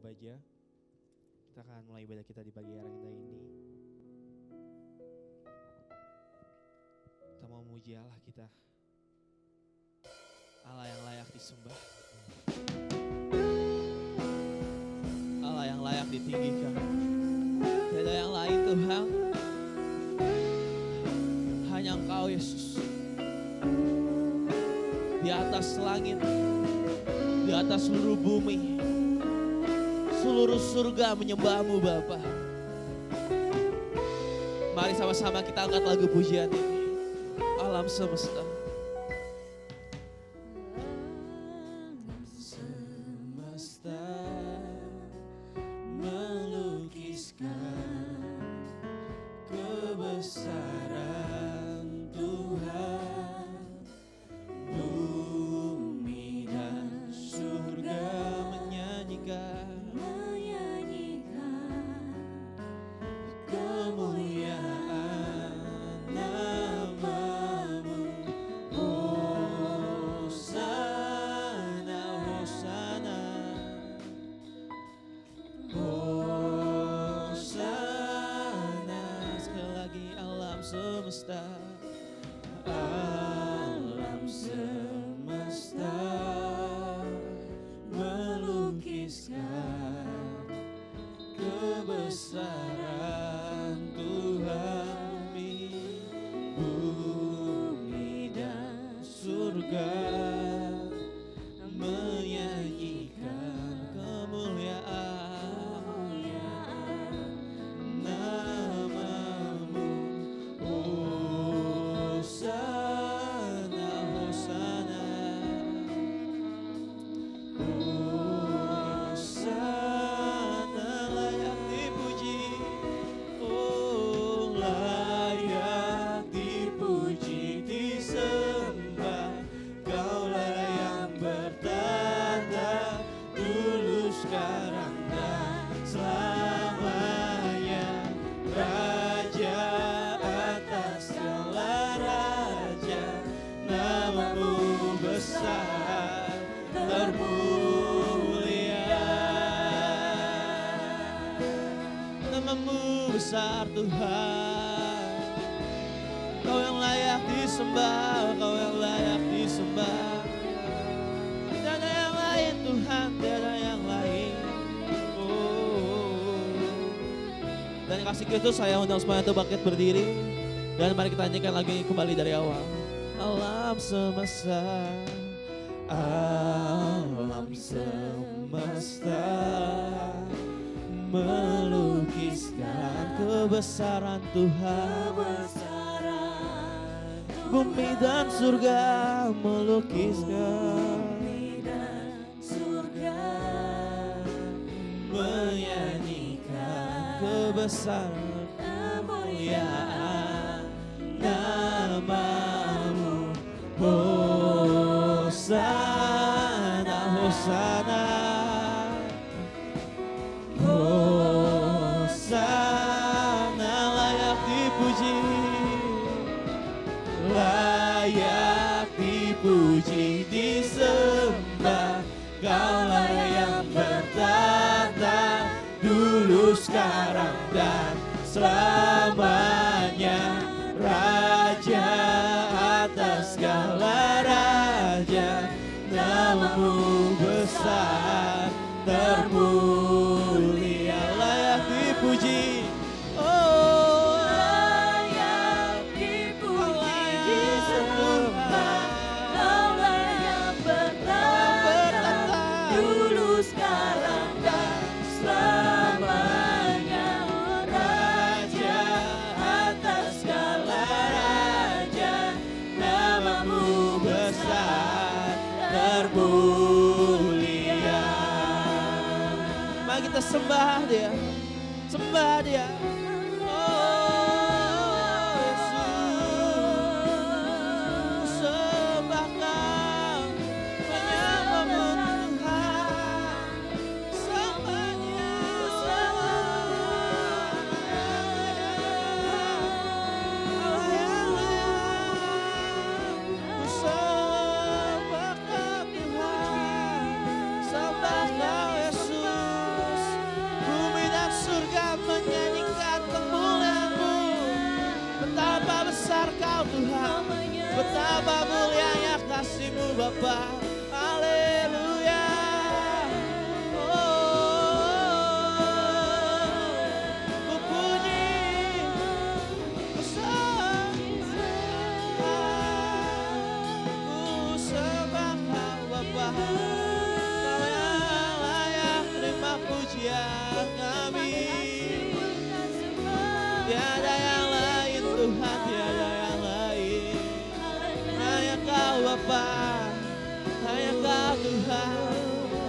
aja. Kita akan mulai ibadah kita di pagi hari kita ini. Kita mau memuji Allah kita. Allah yang layak disembah. Allah yang layak ditinggikan. Tidak ada yang lain Tuhan. Hanya Engkau Yesus. Di atas langit, di atas seluruh bumi, seluruh surga menyembah-Mu Bapa. Mari sama-sama kita angkat lagu pujian ini. Alam semesta. Alam semesta melukiskan kebesaran Tuhan. Bumi dan surga menyanyikan kemuliaan nama-Mu. Hosana, Hosana, Hosana. Sekali lagi alam semesta. Alam semesta melukiskan kebesaran Tuhan. Bumi dan surga menyanyikan kemuliaan nama-Mu. Hosana, Hosana, Hosana. Layak dipuji, oh layak dipuji, disembah. Kaulah yang bertata dulu, sekarang dan selamanya. Raja atas segala raja, nama-Mu besar termulia. Nama-Mu besar Tuhan. Kau yang layak disembah, Kau yang layak disembah. Tidak ada yang lain Tuhan, tidak ada yang lain. Dan kasih Kristus, saya undang semuanya untuk bangkit berdiri. Dan mari kita nyanyikan lagi kembali dari awal. Alam semesta, alam semesta melukiskan kebesaran Tuhan. Bumi dan surga melukiskan, menyanyikan kebesaran kemuliaan nama-Mu. Hosana, Hosana, Hosana. Layak dipuji, layak dipuji, disembah. Kaulah yang bertata dulu, sekarang dan selamanya. Raja atas segala raja, nama-Mu besar termulia. Layak dipuji, oh layak dipuji, disembah. Kaulah yang bertata dulu, sekarang dan selamanya. Raja atas segala raja, nama-Mu besar termulia. Mari kita sembah Dia, sembah Dia. Oh Yesus, sembah Kau, menyembah-Mu Tuhan, sembah Dia. Sembah Kau Tuhan, sembah Kau Yesus. Betapa mulianya kasih-Mu Bapa. Haleluya. Ku puji, ku sembah, ku sembah Kau Bapa. Kau yang layak terima pujian kami. Tiada yang lain Tuhan, tiada yang lain. Hanya Kau Bapa, hanya Kau Tuhan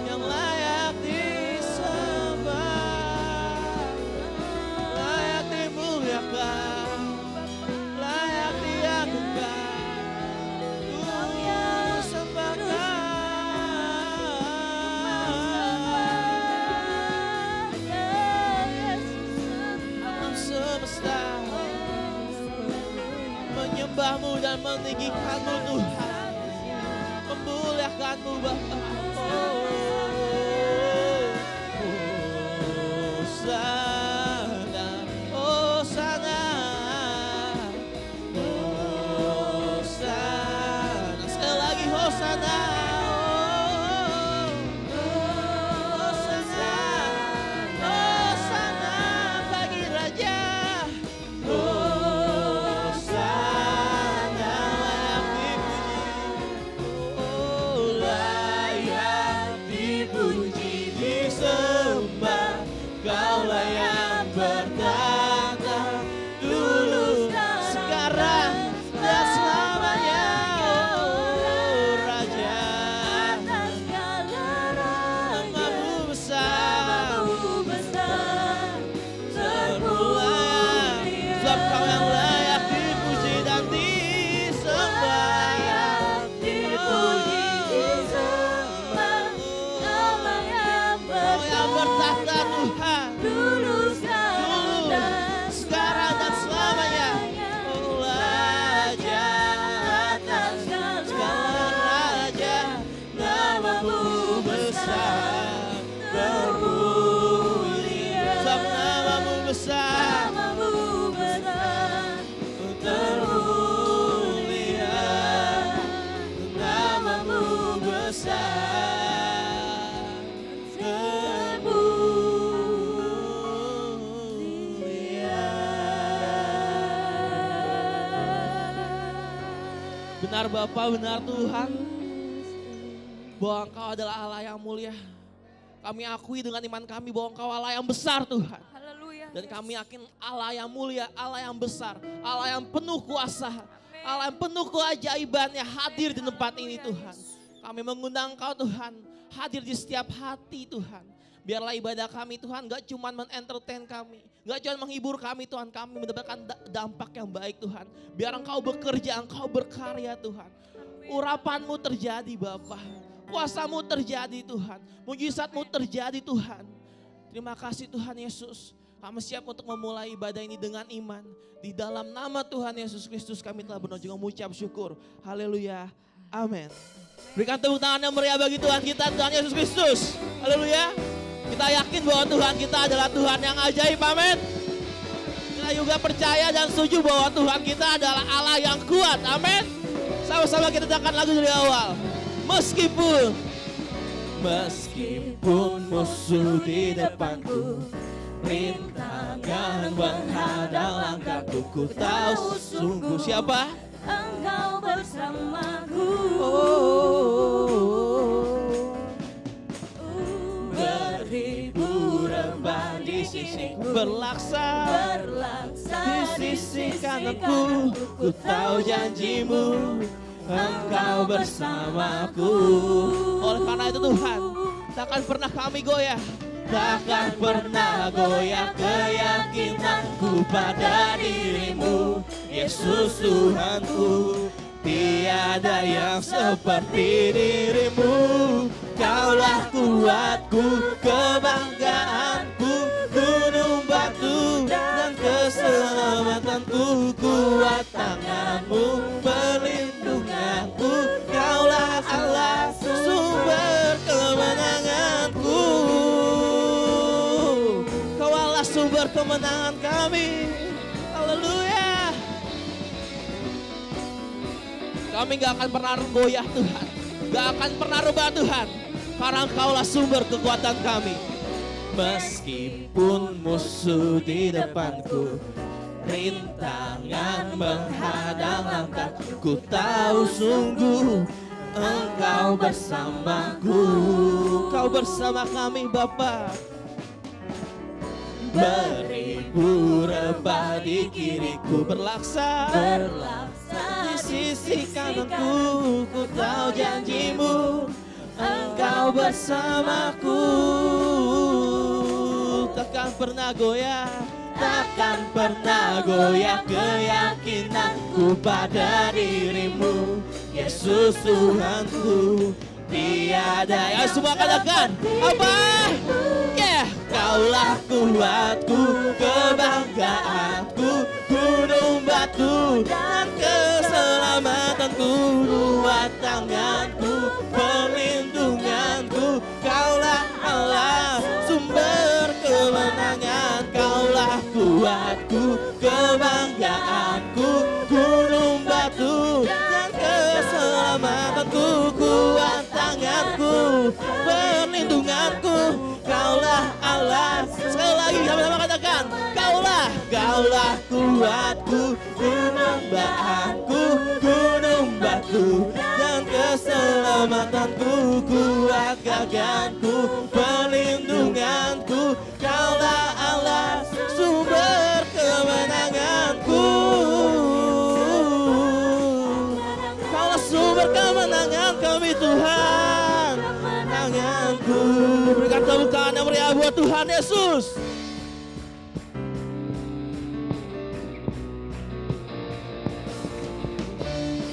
yang layak disembah, layak dimuliakan, layak diagungkan. Ku sembah alam semesta menyembah-Mu dan meninggikan-Mu Tuhan, memuliakan-Mu Bapa. Hosana, Hosana, Hosana. Sekali lagi Hosana. Hosana, Hosana bagi Raja. Hosana layak dipuji, disembah. Kaulah yang bertata dulu, sekarang, dan selamanya. Oh Raja, Nama-Mu besar, terpulang. Sebab Kau yang layak dipuji dan disembah. Kau yang bertahta Tuhan, dulu, sekarang, dan selamanya. Oh Raja atas segala raja, Nama-Mu besar, terpuji. Sebab Nama-Mu besar, termulia. Nama-Mu besar, termulia. Benar Bapa, benar Tuhan, bahwa Engkau adalah Allah yang mulia. Kami akui dengan iman kami bahwa Engkau Allah yang besar Tuhan. Dan kami yakin Allah yang mulia, Allah yang besar, Allah yang penuh kuasa, Allah yang penuh keajaibannya hadir di tempat ini Tuhan. Kami mengundang Engkau Tuhan, hadir di setiap hati Tuhan. Biarlah ibadah kami Tuhan gak cuma men-entertain kami, gak cuma menghibur kami Tuhan, kami mendapatkan dampak yang baik Tuhan. Biar Engkau bekerja, Engkau berkarya Tuhan. Urapan-Mu terjadi Bapa, kuasa-Mu terjadi Tuhan, mujizat-Mu terjadi Tuhan. Terima kasih Tuhan Yesus. Kami siap untuk memulai ibadah ini dengan iman. Di dalam nama Tuhan Yesus Kristus kami telah berdoa juga mengucap syukur. Haleluya. Amin. Berikan tepuk tangan yang meriah bagi Tuhan kita, Tuhan Yesus Kristus. Haleluya. Kita yakin bahwa Tuhan kita adalah Tuhan yang ajaib. Amin. Kita juga percaya dan setuju bahwa Tuhan kita adalah Allah yang kuat. Amin. Sama-sama kita dengarkan lagu dari awal. Meskipun musuh di depanku, rintangan menghadang langkahku, ku tahu sungguh siapa? Engkau bersamaku. Beribu rembah di sisiku, berlaksa di sisi kananku, ku tahu janji-Mu, Engkau bersamaku. Oleh karena itu Tuhan, takkan pernah kami goyah, takkan pernah goyah keyakinanku pada diri-Mu, Yesus Tuhanku. Tiada yang seperti diri-Mu, Kaulah kuatku, kebanggaanku, gunung batu dan keselamatanku. Kuat tangan-Mu, perlindunganku, Kaulah Allah, sumber kemenanganku. Kau Allah sumber kemenangan kami. Haleluya. Kami gak akan pernah goyah Tuhan. Gak akan pernah rebah Tuhan. Karena Engkaulah sumber kekuatan kami. Meskipun musuh di depanku, rintangan menghadang langkah, ku tahu sungguh Engkau bersamaku. Kau bersama kami Bapa. Beribu rebah di kiriku, berlaksa di sisi kananku. Ku tahu janjimu, Engkau bersamaku. Takkan pernah goyah, takkan pernah goyah keyakinanku pada dirimu, Yesus Tuhanku. Tiada yang semua katakan apa? Kaulah kuatku, kebanggaanku, gunung batu dan keselamatanku, kuat tanganku, perlindunganku. Kaulah Allah, sumber kemenangan. Kaulah kuatku, kebanggaanku, gunung batu dan keselamatanku, kuat tanganku, perlindunganku. Kaulah Allah. Sekali lagi sama-sama katakan, Kaulah kuatku, penambahanku, gunung batu dan keselamatanku, kuat gagahku, perlindunganku. Kaulah Allah, sumber kemenanganku. Kaulah sumber kemenangan kami Tuhan. Kemenanganku. Berikan tepuk tangan yang meriah buat Tuhan Yesus.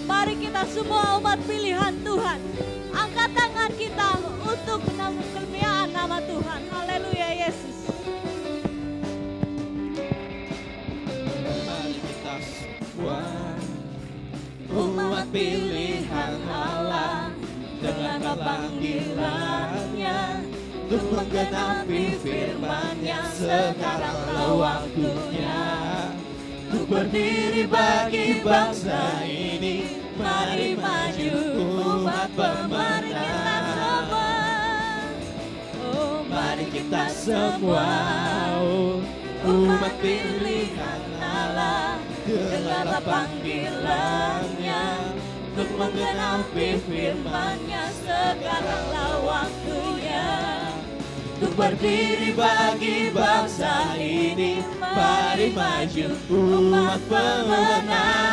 Mari kita semua umat pilihan Tuhan, angkat tangan kita untuk kemuliaan nama Tuhan. Haleluya Yesus. Mari kita semua umat pilihan Allah, dengarlah panggilannya untuk menggenapi firman-Nya. Sekaranglah waktunya untuk berdiri bagi bangsa ini. Mari maju umat pemenang. Mari kita semua umat pilihan Allah, dengarlah panggilannya untuk menggenapi firman-Nya. Sekaranglah waktunya untuk berdiri bagi bangsa ini. Mari maju umat pemenang.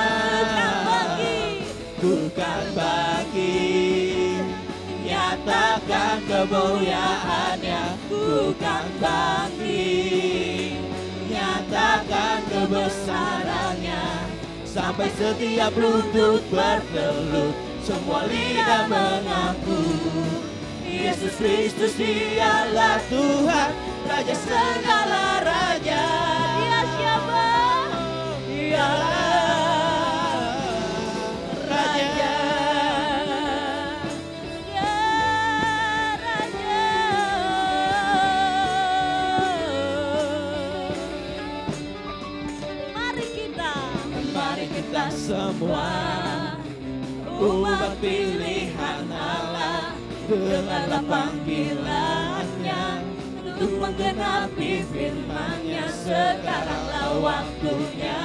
Bukan bagi, nyatakan kemuliaan-Nya. Bukan bagi, nyatakan kebesaran-Nya. Sampai setiap lutut bertelut, semua lidah mengaku Yesus Kristus Dialah Tuhan, Raja segala raja. Dia siapa? Dialah Raja. Ya Raja. Mari kita semua umat pilihan Allah, dengarlah panggilan-Nya untuk menggenapi firman-Nya. Sekaranglah waktunya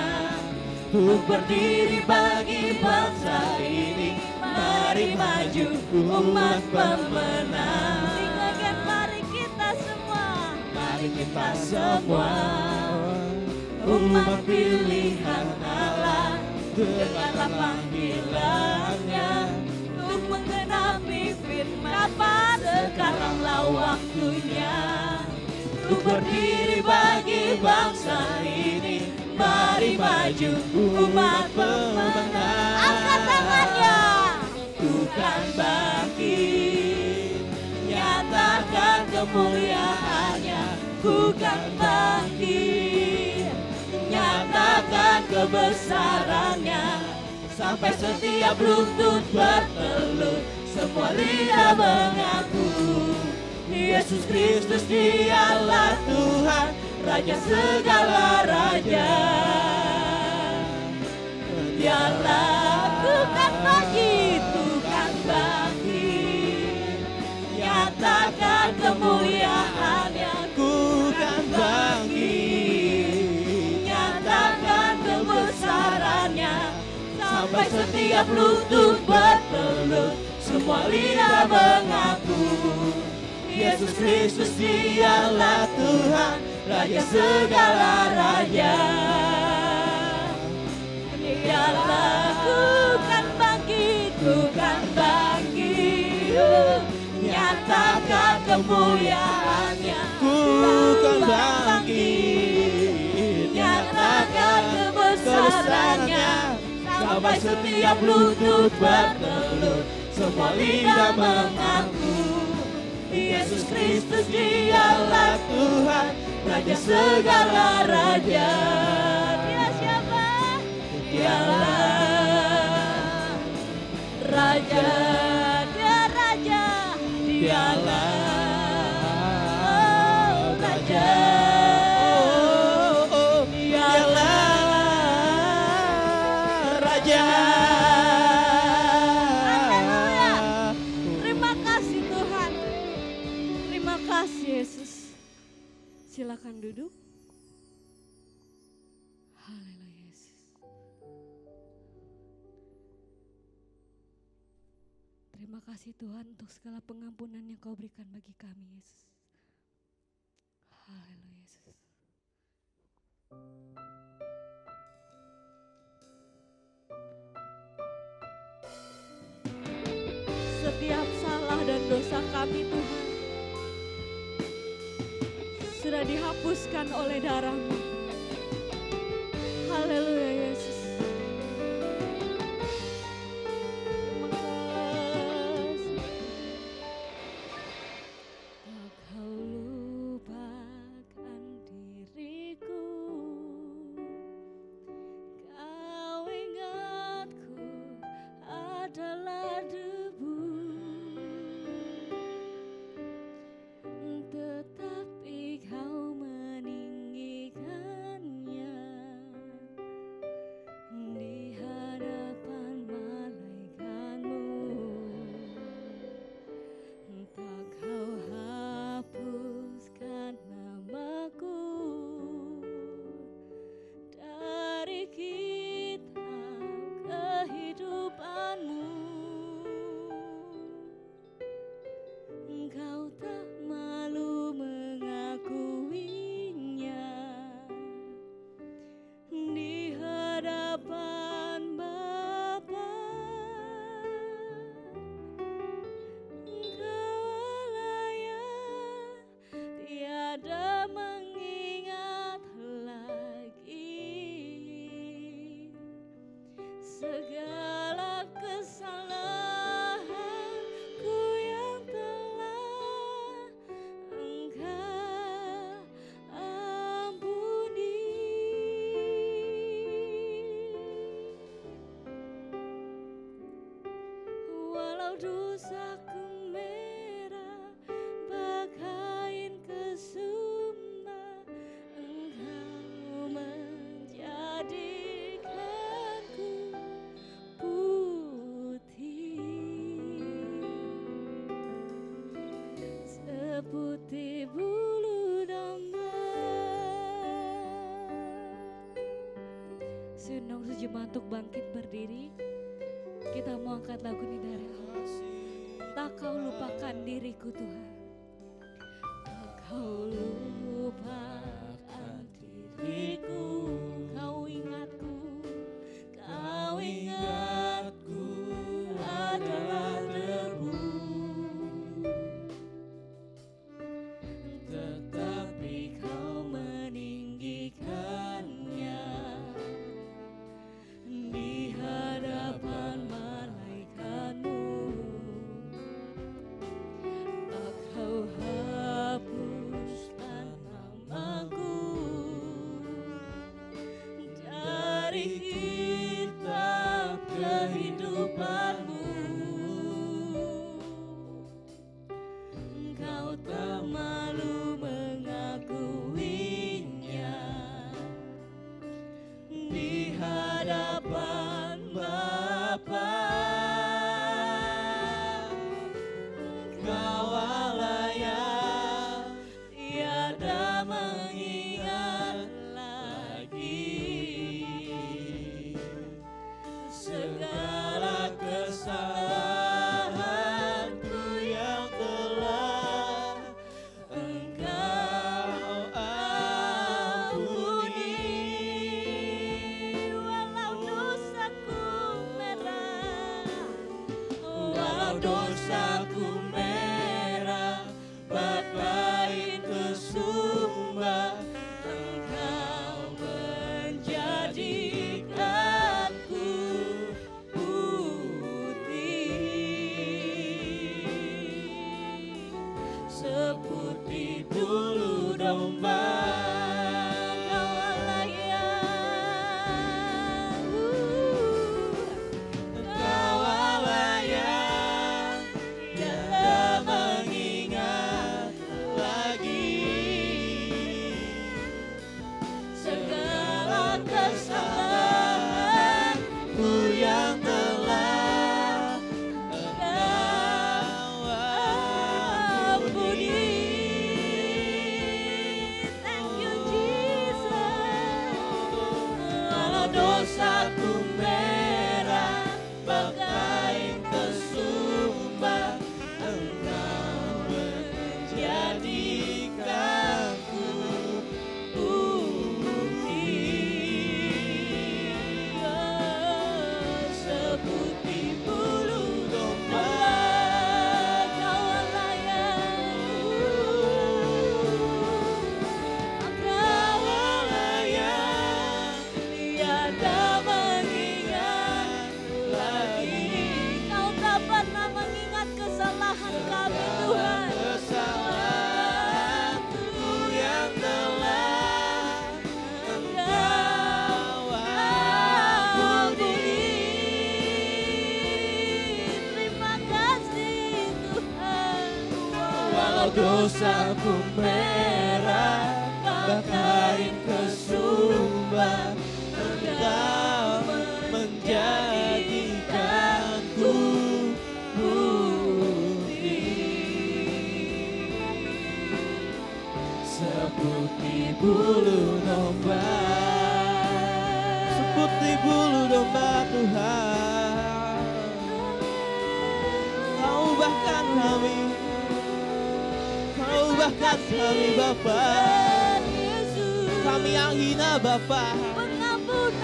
untuk berdiri bagi bangsa ini. Mari maju umat pemenang. Sing again, mari kita semua. Mari kita semua umat pilihan Allah, dengarlah panggilan-Nya untuk menggenapi firman. Sekaranglah waktunya untuk berdiri bagi bangsa ini. Mari maju umat pemenang. Angkat tangannya. Bukan bangkit, nyatakan kemuliaan-Nya. Bukan bangkit, nyatakan kebesaran-Nya. Sampai setiap lutut bertelut, semua lidah mengaku Yesus Kristus Dialah Tuhan, Raja segala raja. Dialah Bukan bagi, setiap lutut bertelut, semua lidah mengaku Yesus Kristus dialah Tuhan, Raja segala raja. Dialah ku kan bangkit, nyatakan kemuliaannya. Ku kan bangkit, nyatakan kebesarannya. Sampai setiap lutut bertelut, semua lidah mengaku Yesus Kristus dialah Tuhan, Raja segala raja. Dia siapa? Dialah Raja, dia Raja, dialah Raja. Silakan duduk. Haleluya Yesus. Terima kasih Tuhan untuk segala pengampunan yang Kau berikan bagi kami Yesus. Haleluya Yesus. Setiap salah dan dosa kami Tuhan sudah dihapuskan oleh darah-Mu. Haleluya Yesus. Terima kasih. Tak Kau lupakan diriku, Kau ingatku adalah debu, tetapi Kau meninggikannya di hadapan malaikat-Mu. Tak Kau hapuskan namaku dari kitab kehidupan-Mu. Engkau tak malu mengakuinya di hadapan Bapa. Engkau Allah yang tiada mengingat lagi segala kesalahanku yang telah Engkau ampuni. Walau dosaku merah bagaikan kesumba, Engkau menjadikanku putih seputih bulu domba. Sundong sejemaah untuk bangkit berdiri. Kita mau angkat lagu ini dari awal. Tak Kau lupakan diriku Tuhan, tak Kau lupakan diriku. Kau ingatku adalah debu, tetapi Kau meninggikannya di hadapan malaikat-Mu. Tak domba. Dosaku merah bakain kesumba, Engkau menjadikanku putih seperti bulu domba, seperti bulu domba Tuhan. Kau ubahkan kami, ubahkan kami Bapa, kami yang hina Bapa,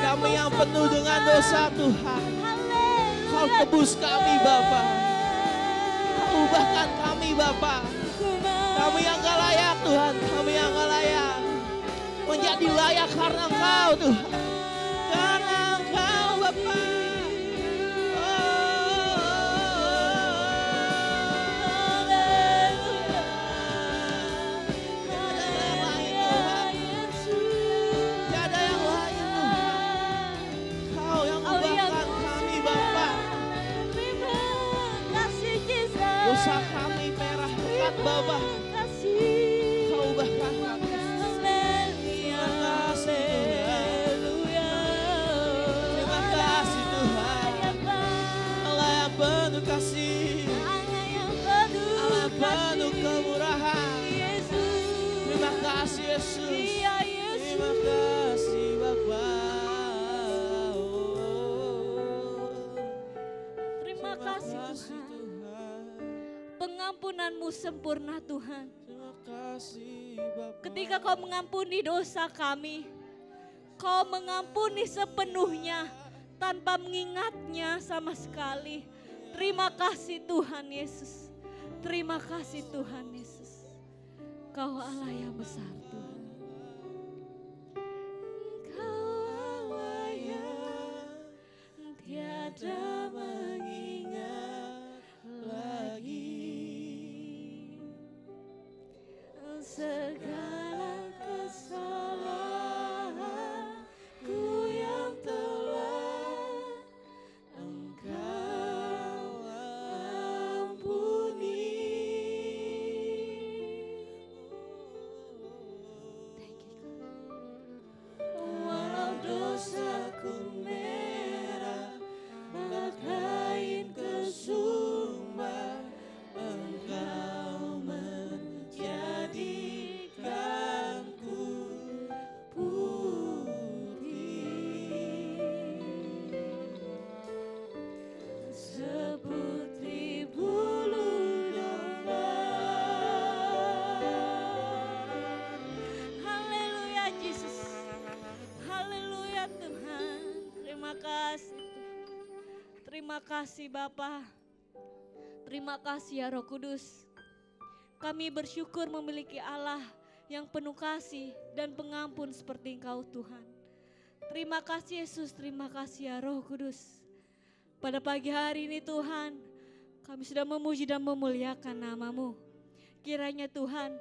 kami yang penuh dengan dosa Tuhan. Kau tebus kami Bapa, Kau ubahkan kami Bapa, kami yang gak layak Tuhan, kami yang gak layak menjadi layak karena Engkau Tuhan, karena Engkau Bapa. Dosa kami merah pekat Bapa, Kau ubahkan kami. Terima kasih Tuhan, terima kasih Tuhan, Allah yang penuh kasih, Allah yang penuh kemurahan. Terima kasih Yesus, terima kasih Bapa. Terima kasih Tuhan. Pengampunanmu sempurna Tuhan. Terima kasih Bapa. Ketika Kau mengampuni dosa kami, Kau mengampuni sepenuhnya tanpa mengingatnya sama sekali. Terima kasih Tuhan Yesus. Terima kasih Tuhan Yesus. Kau Allah yang besar Tuhan. Kau Allah yang tiada mengingat lagi segala kesalahanku yang telah Engkau ampuni. Thank you God. Walau dosaku merah bakain kesumba, Engkau menjadikanku putih seperti bulu domba. Haleluya Yesus, haleluya Tuhan. Terima kasih Tuhan. Terima kasih Bapa. Terima kasih ya Roh Kudus. Kami bersyukur memiliki Allah yang penuh kasih dan pengampun seperti Engkau Tuhan. Terima kasih Yesus, terima kasih ya Roh Kudus. Pada pagi hari ini Tuhan, kami sudah memuji dan memuliakan nama-Mu. Kiranya Tuhan,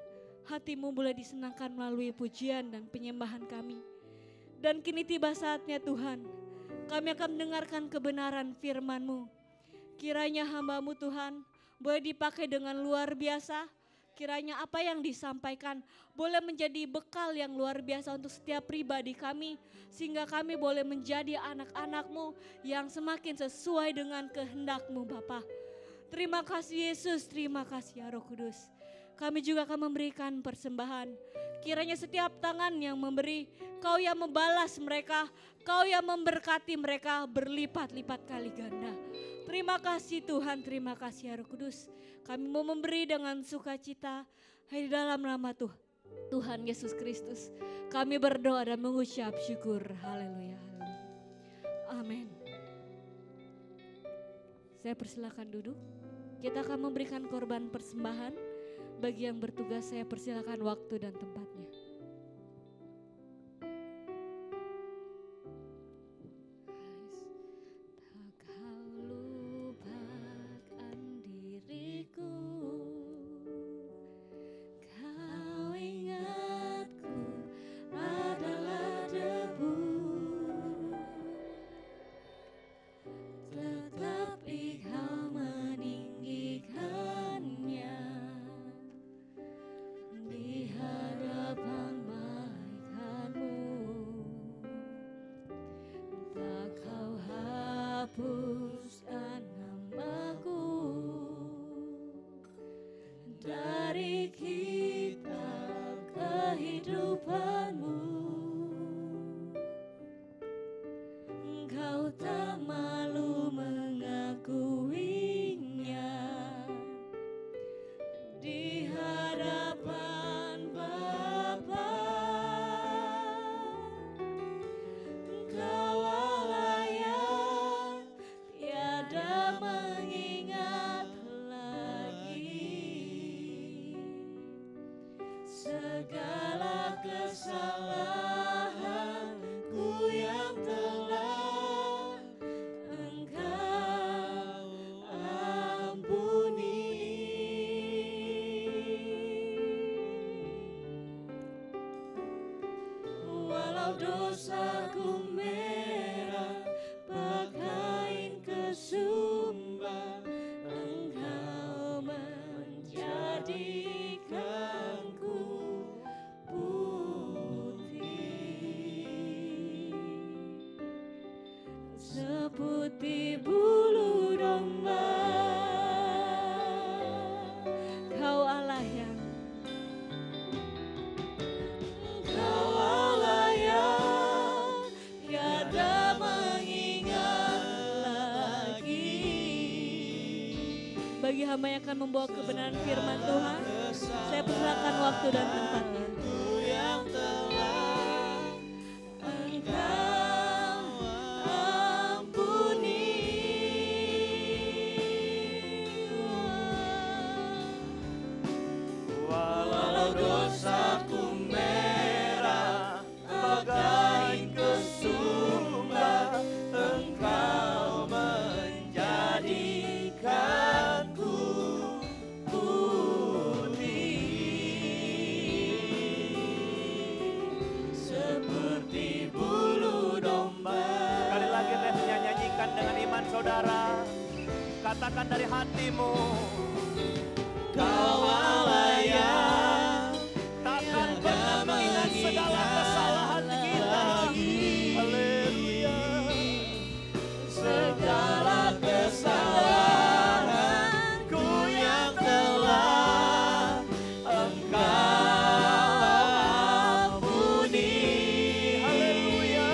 hati-Mu boleh disenangkan melalui pujian dan penyembahan kami. Dan kini tiba saatnya Tuhan, kami akan mendengarkan kebenaran firman-Mu. Kiranya hamba-Mu Tuhan boleh dipakai dengan luar biasa. Kiranya apa yang disampaikan boleh menjadi bekal yang luar biasa untuk setiap pribadi kami. Sehingga kami boleh menjadi anak-anak-Mu yang semakin sesuai dengan kehendak-Mu Bapa. Terima kasih Yesus, terima kasih ya Roh Kudus. Kami juga akan memberikan persembahan. Kiranya setiap tangan yang memberi, Kau yang membalas mereka, Kau yang memberkati mereka berlipat-lipat kali ganda. Terima kasih Tuhan, terima kasih ya Roh Kudus. Kami mau memberi dengan sukacita di dalam nama Tuhan Yesus Kristus. Kami berdoa dan mengucap syukur. Haleluya. Amin. Saya persilakan duduk. Kita akan memberikan korban persembahan. Bagi yang bertugas saya persilakan waktu dan tempatnya. Seputih bulu domba, Kau Allah yang tiada mengingat lagi. Bagi hamba yang akan membawa kebenaran firman Tuhan, saya persilakan waktu dan tempatnya. Saudara, katakan dari hatimu, Kau Allah yang takkan pernah mengingat segala kesalahan kita. Haleluya. segala kesalahanku yang telah Engkau ampuni. Haleluya.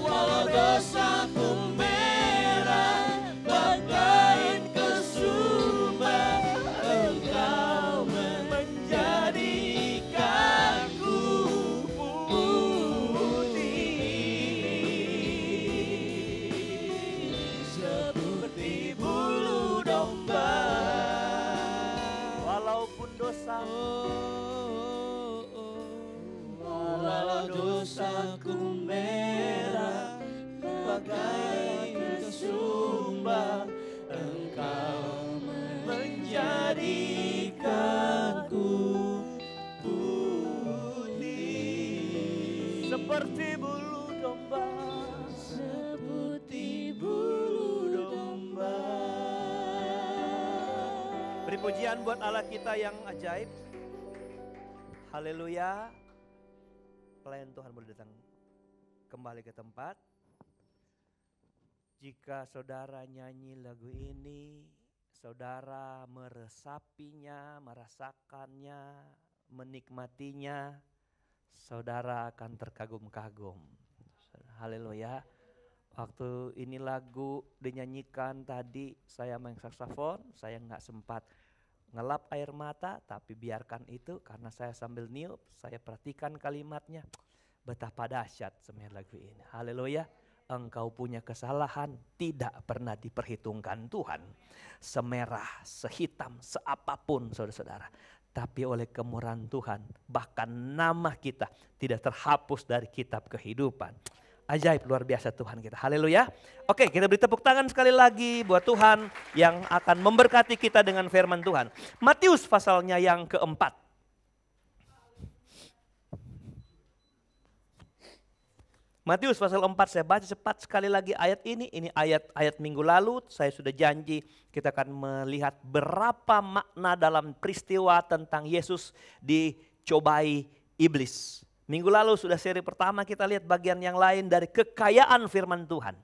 Walau dosaku merah bagaikan kesumba, Engkau menjadikanku seperti bulu domba. Walaupun dosa, Walau dosaku merah bagaikan kesumba, Engkau menjadikanku seperti bulu domba. seperti bulu domba. Beri pujian buat Allah kita yang ajaib. Haleluya. Pelayan Tuhan boleh datang kembali ke tempat. Jika saudara nyanyi lagu ini, saudara meresapinya, merasakannya, menikmatinya, saudara akan terkagum-kagum. Haleluya. Waktu ini lagu dinyanyikan tadi, saya main saksofon, saya nggak sempat ngelap air mata, tapi biarkan itu karena saya sambil niup, saya perhatikan kalimatnya. Betapa dahsyat sebenarnya lagu ini. Haleluya. Engkau punya kesalahan tidak pernah diperhitungkan Tuhan. Semerah, sehitam, seapapun saudara-saudara. Tapi oleh kemurahan Tuhan, bahkan nama kita tidak terhapus dari kitab kehidupan. Ajaib, luar biasa Tuhan kita. Haleluya. Oke, kita beri tepuk tangan sekali lagi buat Tuhan yang akan memberkati kita dengan firman Tuhan. Matius pasalnya yang keempat. Matius pasal 4, saya baca cepat sekali lagi ayat ini. Ini ayat minggu lalu, saya sudah janji kita akan melihat berapa makna dalam peristiwa tentang Yesus dicobai iblis. Minggu lalu sudah seri pertama, kita lihat bagian yang lain dari kekayaan firman Tuhan.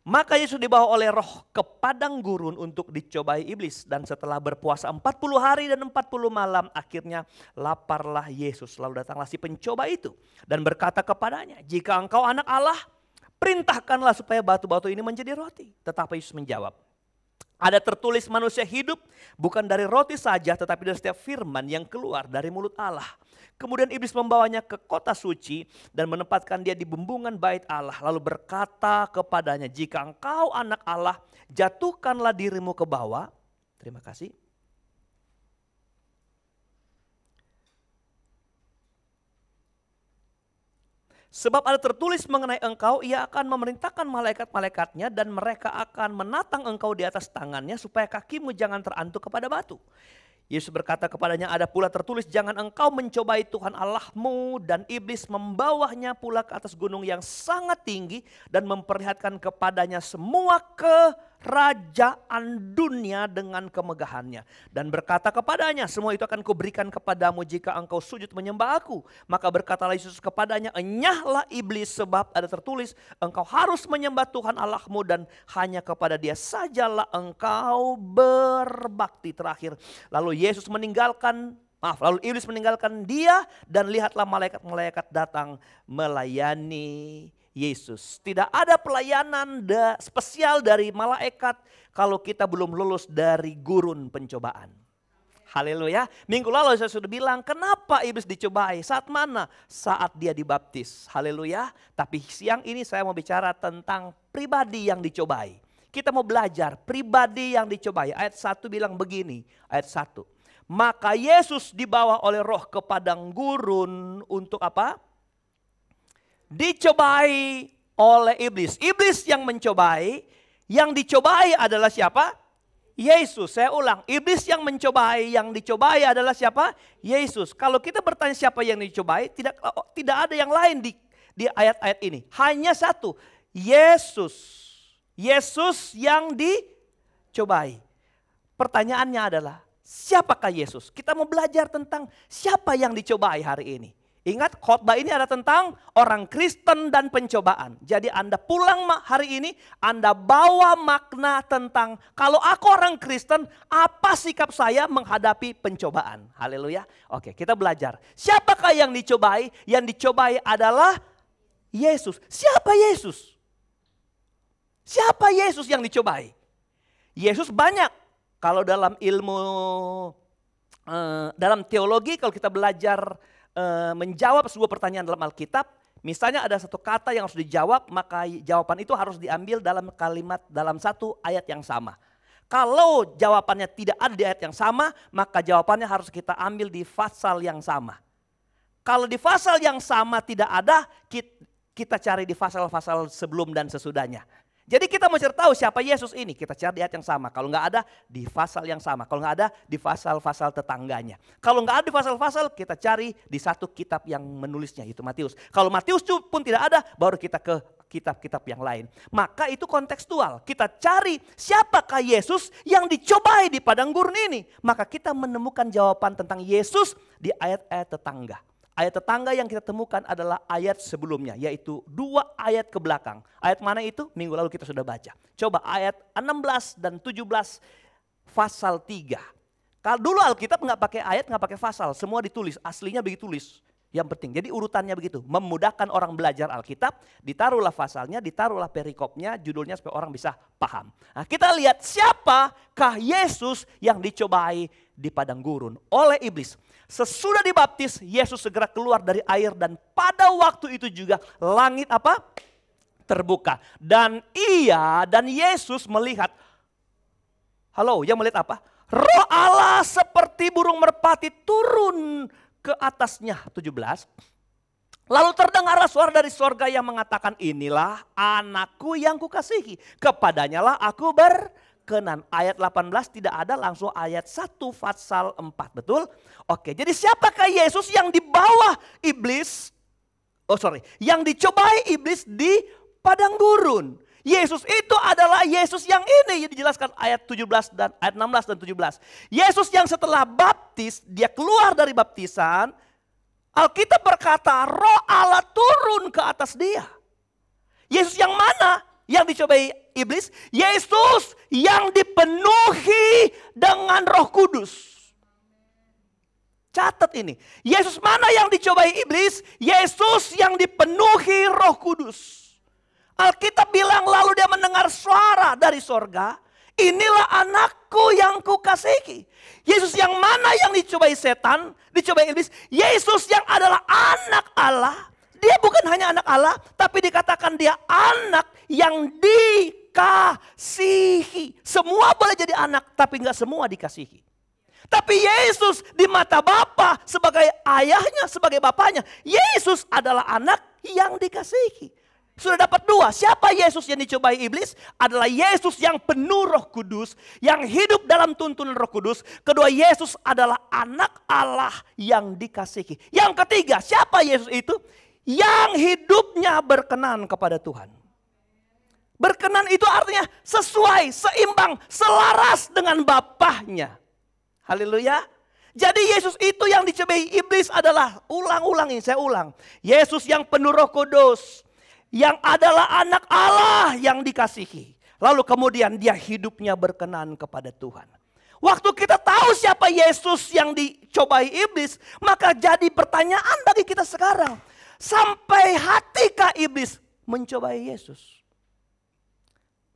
Maka Yesus dibawa oleh Roh ke padang gurun untuk dicobai iblis. Dan setelah berpuasa 40 hari dan 40 malam, akhirnya laparlah Yesus. Lalu datanglah si pencoba itu dan berkata kepadanya, jika engkau anak Allah, perintahkanlah supaya batu-batu ini menjadi roti. Tetapi Yesus menjawab, ada tertulis manusia hidup bukan dari roti saja, tetapi dari setiap firman yang keluar dari mulut Allah. Kemudian iblis membawanya ke kota suci dan menempatkan dia di bumbungan bait Allah. Lalu berkata kepadanya, jika engkau anak Allah, jatuhkanlah dirimu ke bawah. Terima kasih. Sebab ada tertulis mengenai engkau, ia akan memerintahkan malaikat-malaikatnya dan mereka akan menatang engkau di atas tangannya supaya kakimu jangan terantuk kepada batu. Yesus berkata kepadanya, ada pula tertulis, jangan engkau mencobai Tuhan Allahmu. Dan iblis membawanya pula ke atas gunung yang sangat tinggi dan memperlihatkan kepadanya semua kerajaan dunia dengan kemegahannya. Dan berkata kepadanya, semua itu akan kuberikan kepadamu jika engkau sujud menyembah aku. Maka berkatalah Yesus kepadanya, enyahlah iblis, sebab ada tertulis, engkau harus menyembah Tuhan Allahmu dan hanya kepada dia sajalah engkau berbakti. Terakhir, lalu iblis meninggalkan dia dan lihatlah malaikat-malaikat datang melayani Yesus. Tidak ada pelayanan spesial dari malaikat kalau kita belum lulus dari gurun pencobaan. Haleluya. Minggu lalu saya sudah bilang kenapa iblis dicobai. Saat mana? Saat dia dibaptis. Haleluya. Tapi siang ini saya mau bicara tentang pribadi yang dicobai. Kita mau belajar pribadi yang dicobai. Ayat 1 bilang begini. Ayat 1. Maka Yesus dibawa oleh Roh ke padang gurun untuk apa? Dicobai oleh iblis. Iblis yang mencobai, yang dicobai adalah siapa? Yesus. Saya ulang, iblis yang mencobai, yang dicobai adalah siapa? Yesus. Kalau kita bertanya siapa yang dicobai, tidak ada yang lain di ayat-ayat ini. Hanya satu, Yesus. Yesus yang dicobai. Pertanyaannya adalah, siapakah Yesus? Kita mau belajar tentang siapa yang dicobai hari ini. Ingat, khotbah ini ada tentang orang Kristen dan pencobaan. Jadi Anda pulang hari ini, Anda bawa makna tentang kalau aku orang Kristen, apa sikap saya menghadapi pencobaan. Haleluya. Oke, kita belajar. Siapakah yang dicobai? Yang dicobai adalah Yesus. Siapa Yesus? Siapa Yesus yang dicobai? Yesus banyak. Kalau dalam ilmu, dalam teologi, kalau kita belajar menjawab sebuah pertanyaan dalam Alkitab, misalnya ada satu kata yang harus dijawab, maka jawaban itu harus diambil dalam kalimat, dalam satu ayat yang sama. Kalau jawabannya tidak ada di ayat yang sama, maka jawabannya harus kita ambil di pasal yang sama. Kalau di pasal yang sama tidak ada, kita cari di pasal-pasal sebelum dan sesudahnya. Jadi kita mau cari tahu siapa Yesus ini, kita cari di ayat yang sama. Kalau nggak ada, di pasal yang sama. Kalau nggak ada, di pasal-pasal tetangganya. Kalau nggak ada di pasal-pasal, kita cari di satu kitab yang menulisnya, itu Matius. Kalau Matius pun tidak ada, baru kita ke kitab-kitab yang lain. Maka itu kontekstual. Kita cari siapakah Yesus yang dicobai di padang gurun ini. Maka kita menemukan jawaban tentang Yesus di ayat-ayat tetangga. Ayat tetangga yang kita temukan adalah ayat sebelumnya, yaitu 2 ayat ke belakang. Ayat mana itu? Minggu lalu kita sudah baca. Coba ayat 16 dan 17 pasal 3. Kalau dulu Alkitab nggak pakai ayat, nggak pakai pasal, semua ditulis, aslinya begitu tulis. Yang penting, jadi urutannya begitu, memudahkan orang belajar Alkitab, ditaruhlah pasalnya, ditaruhlah perikopnya, judulnya supaya orang bisa paham. Nah, kita lihat siapakah Yesus yang dicobai di padang gurun oleh iblis. Sesudah dibaptis, Yesus segera keluar dari air dan pada waktu itu juga langit apa? Terbuka. Dan Yesus melihat, halo, yang melihat apa? Roh Allah seperti burung merpati turun ke atasnya. 17. Lalu terdengarlah suara dari sorga yang mengatakan, inilah anakku yang kukasihi, kepadanya lah aku berkenan. Ayat 18 tidak ada, langsung ayat 1 pasal 4, betul? Oke, jadi siapakah Yesus yang dibawa iblis, yang dicobai iblis di padang gurun? Yesus itu adalah Yesus yang ini, yang dijelaskan ayat 17 dan ayat 16 dan 17. Yesus yang setelah baptis, dia keluar dari baptisan, Alkitab berkata Roh Allah turun ke atas dia. Yesus yang mana yang dicobai iblis? Yesus yang dipenuhi dengan Roh Kudus. Catat ini, Yesus mana yang dicobai iblis? Yesus yang dipenuhi Roh Kudus. Alkitab bilang lalu dia mendengar suara dari sorga, inilah anakku yang kukasihi. Yesus yang mana yang dicobai setan, dicobai iblis? Yesus yang adalah anak Allah. Dia bukan hanya anak Allah, tapi dikatakan dia anak yang dikasihi. Semua boleh jadi anak, tapi enggak semua dikasihi. Tapi Yesus di mata Bapa sebagai ayahnya, sebagai bapaknya, Yesus adalah anak yang dikasihi. Sudah dapat 2, siapa Yesus yang dicobai iblis? Adalah Yesus yang penuh Roh Kudus, yang hidup dalam tuntunan Roh Kudus. Kedua, Yesus adalah anak Allah yang dikasihi. Yang ketiga, siapa Yesus itu? Yang hidupnya berkenan kepada Tuhan. Berkenan itu artinya sesuai, seimbang, selaras dengan Bapaknya. Haleluya. Jadi Yesus itu yang dicobai iblis adalah, saya ulang. Yesus yang penuh Roh Kudus, yang adalah anak Allah yang dikasihi. Lalu kemudian dia hidupnya berkenan kepada Tuhan. Waktu kita tahu siapa Yesus yang dicobai iblis, maka jadi pertanyaan bagi kita sekarang. Sampai hatikah iblis mencobai Yesus?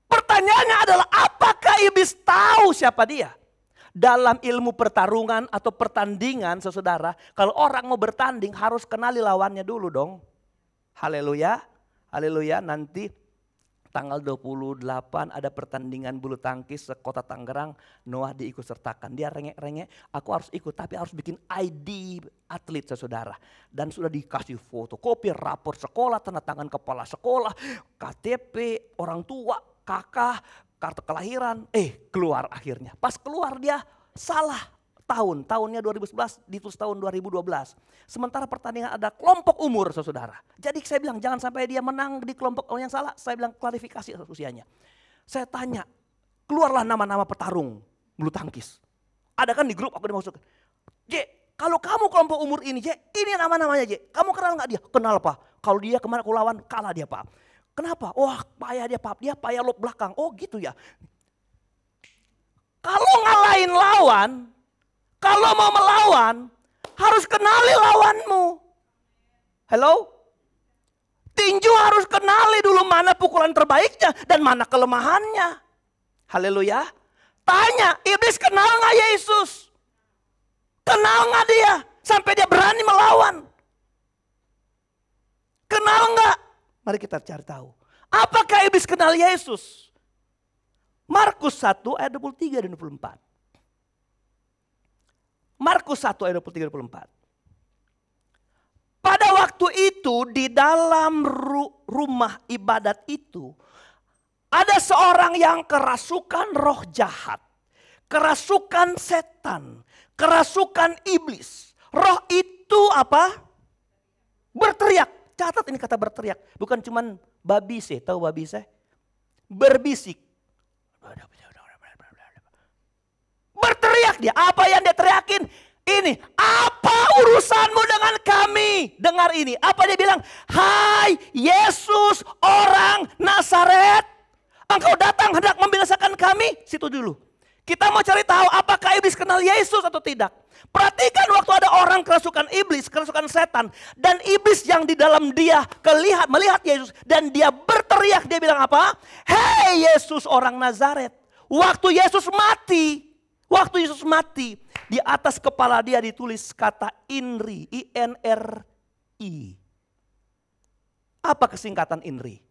Pertanyaannya adalah apakah iblis tahu siapa dia? Dalam ilmu pertarungan atau pertandingan, saudara, kalau orang mau bertanding harus kenali lawannya dulu dong. Haleluya. Haleluya, nanti tanggal 28 ada pertandingan bulu tangkis sekota Tangerang, Noah diikut sertakan. Dia rengek-rengek, aku harus ikut tapi harus bikin ID atlet saudara. Dan sudah dikasih fotokopi, rapor sekolah, tanda tangan kepala sekolah, KTP, orang tua, kakak, kartu kelahiran. Keluar akhirnya. Pas keluar dia salah. Tahunnya 2011, ditulis tahun 2012. Sementara pertandingan ada kelompok umur saudara. Jadi saya bilang jangan sampai dia menang di kelompok yang salah. Saya bilang klarifikasi usianya. Saya tanya, keluarlah nama-nama petarung bulu tangkis. Ada kan di grup aku dimasukkan. J, kalau kamu kelompok umur ini J, ini nama-namanya J. Kamu kenal gak dia? Kenal Pak. Kalau dia kemana aku lawan, kalah dia Pak. Kenapa? Wah payah dia Pak, dia payah lob belakang. Oh gitu ya. Kalau ngalahin lawan, kalau mau melawan, harus kenali lawanmu. Hello? Tinju harus kenali dulu mana pukulan terbaiknya dan mana kelemahannya. Haleluya. Tanya, iblis kenal gak Yesus? Kenal gak dia? Sampai dia berani melawan. Kenal gak? Mari kita cari tahu. Apakah iblis kenal Yesus? Markus 1 ayat 23 dan 24. Markus 1 ayat 23-24. Pada waktu itu di dalam rumah ibadat itu Ada seorang yang kerasukan roh jahat, kerasukan setan, kerasukan iblis. Roh itu apa? Berteriak. Catat ini kata berteriak. Bukan cuman babise, tahu babise? Berbisik. Berteriak dia. Apa yang dia teriakin? Ini, apa urusanmu dengan kami? Dengar ini, apa dia bilang? Hai Yesus orang Nazaret, engkau datang hendak membinasakan kami? Situ dulu. Kita mau cari tahu apakah iblis kenal Yesus atau tidak. Perhatikan waktu ada orang kerasukan iblis, kerasukan setan. Dan iblis yang di dalam dia melihat Yesus. Dan dia berteriak, dia bilang apa? Hei Yesus orang Nazaret. Waktu Yesus mati, di atas kepala dia ditulis kata INRI, I-N-R-I. Apa kesingkatan INRI?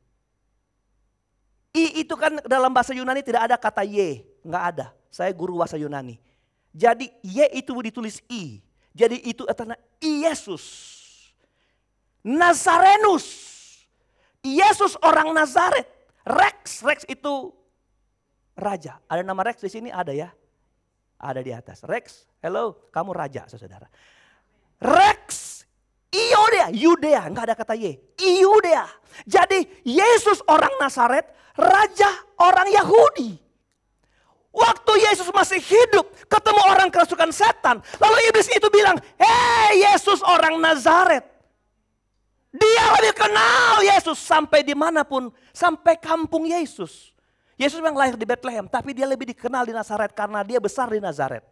I itu kan dalam bahasa Yunani tidak ada kata Y, nggak ada. Saya guru bahasa Yunani. Jadi Y itu ditulis I. Jadi itu artinya Yesus. Nazarenus. Yesus orang Nazaret. Rex itu raja. Ada nama Rex di sini? Ada ya? Ada di atas. Rex, hello, kamu raja, saudara. Rex, Yudea, enggak ada kata Y. Yudea. Jadi Yesus orang Nazaret, raja orang Yahudi. Waktu Yesus masih hidup, ketemu orang kerasukan setan. Lalu iblis itu bilang, hei Yesus orang Nazaret. Dia lebih kenal Yesus sampai dimanapun, sampai kampung Yesus. Yesus memang lahir di Bethlehem, tapi dia lebih dikenal di Nazaret karena dia besar di Nazaret.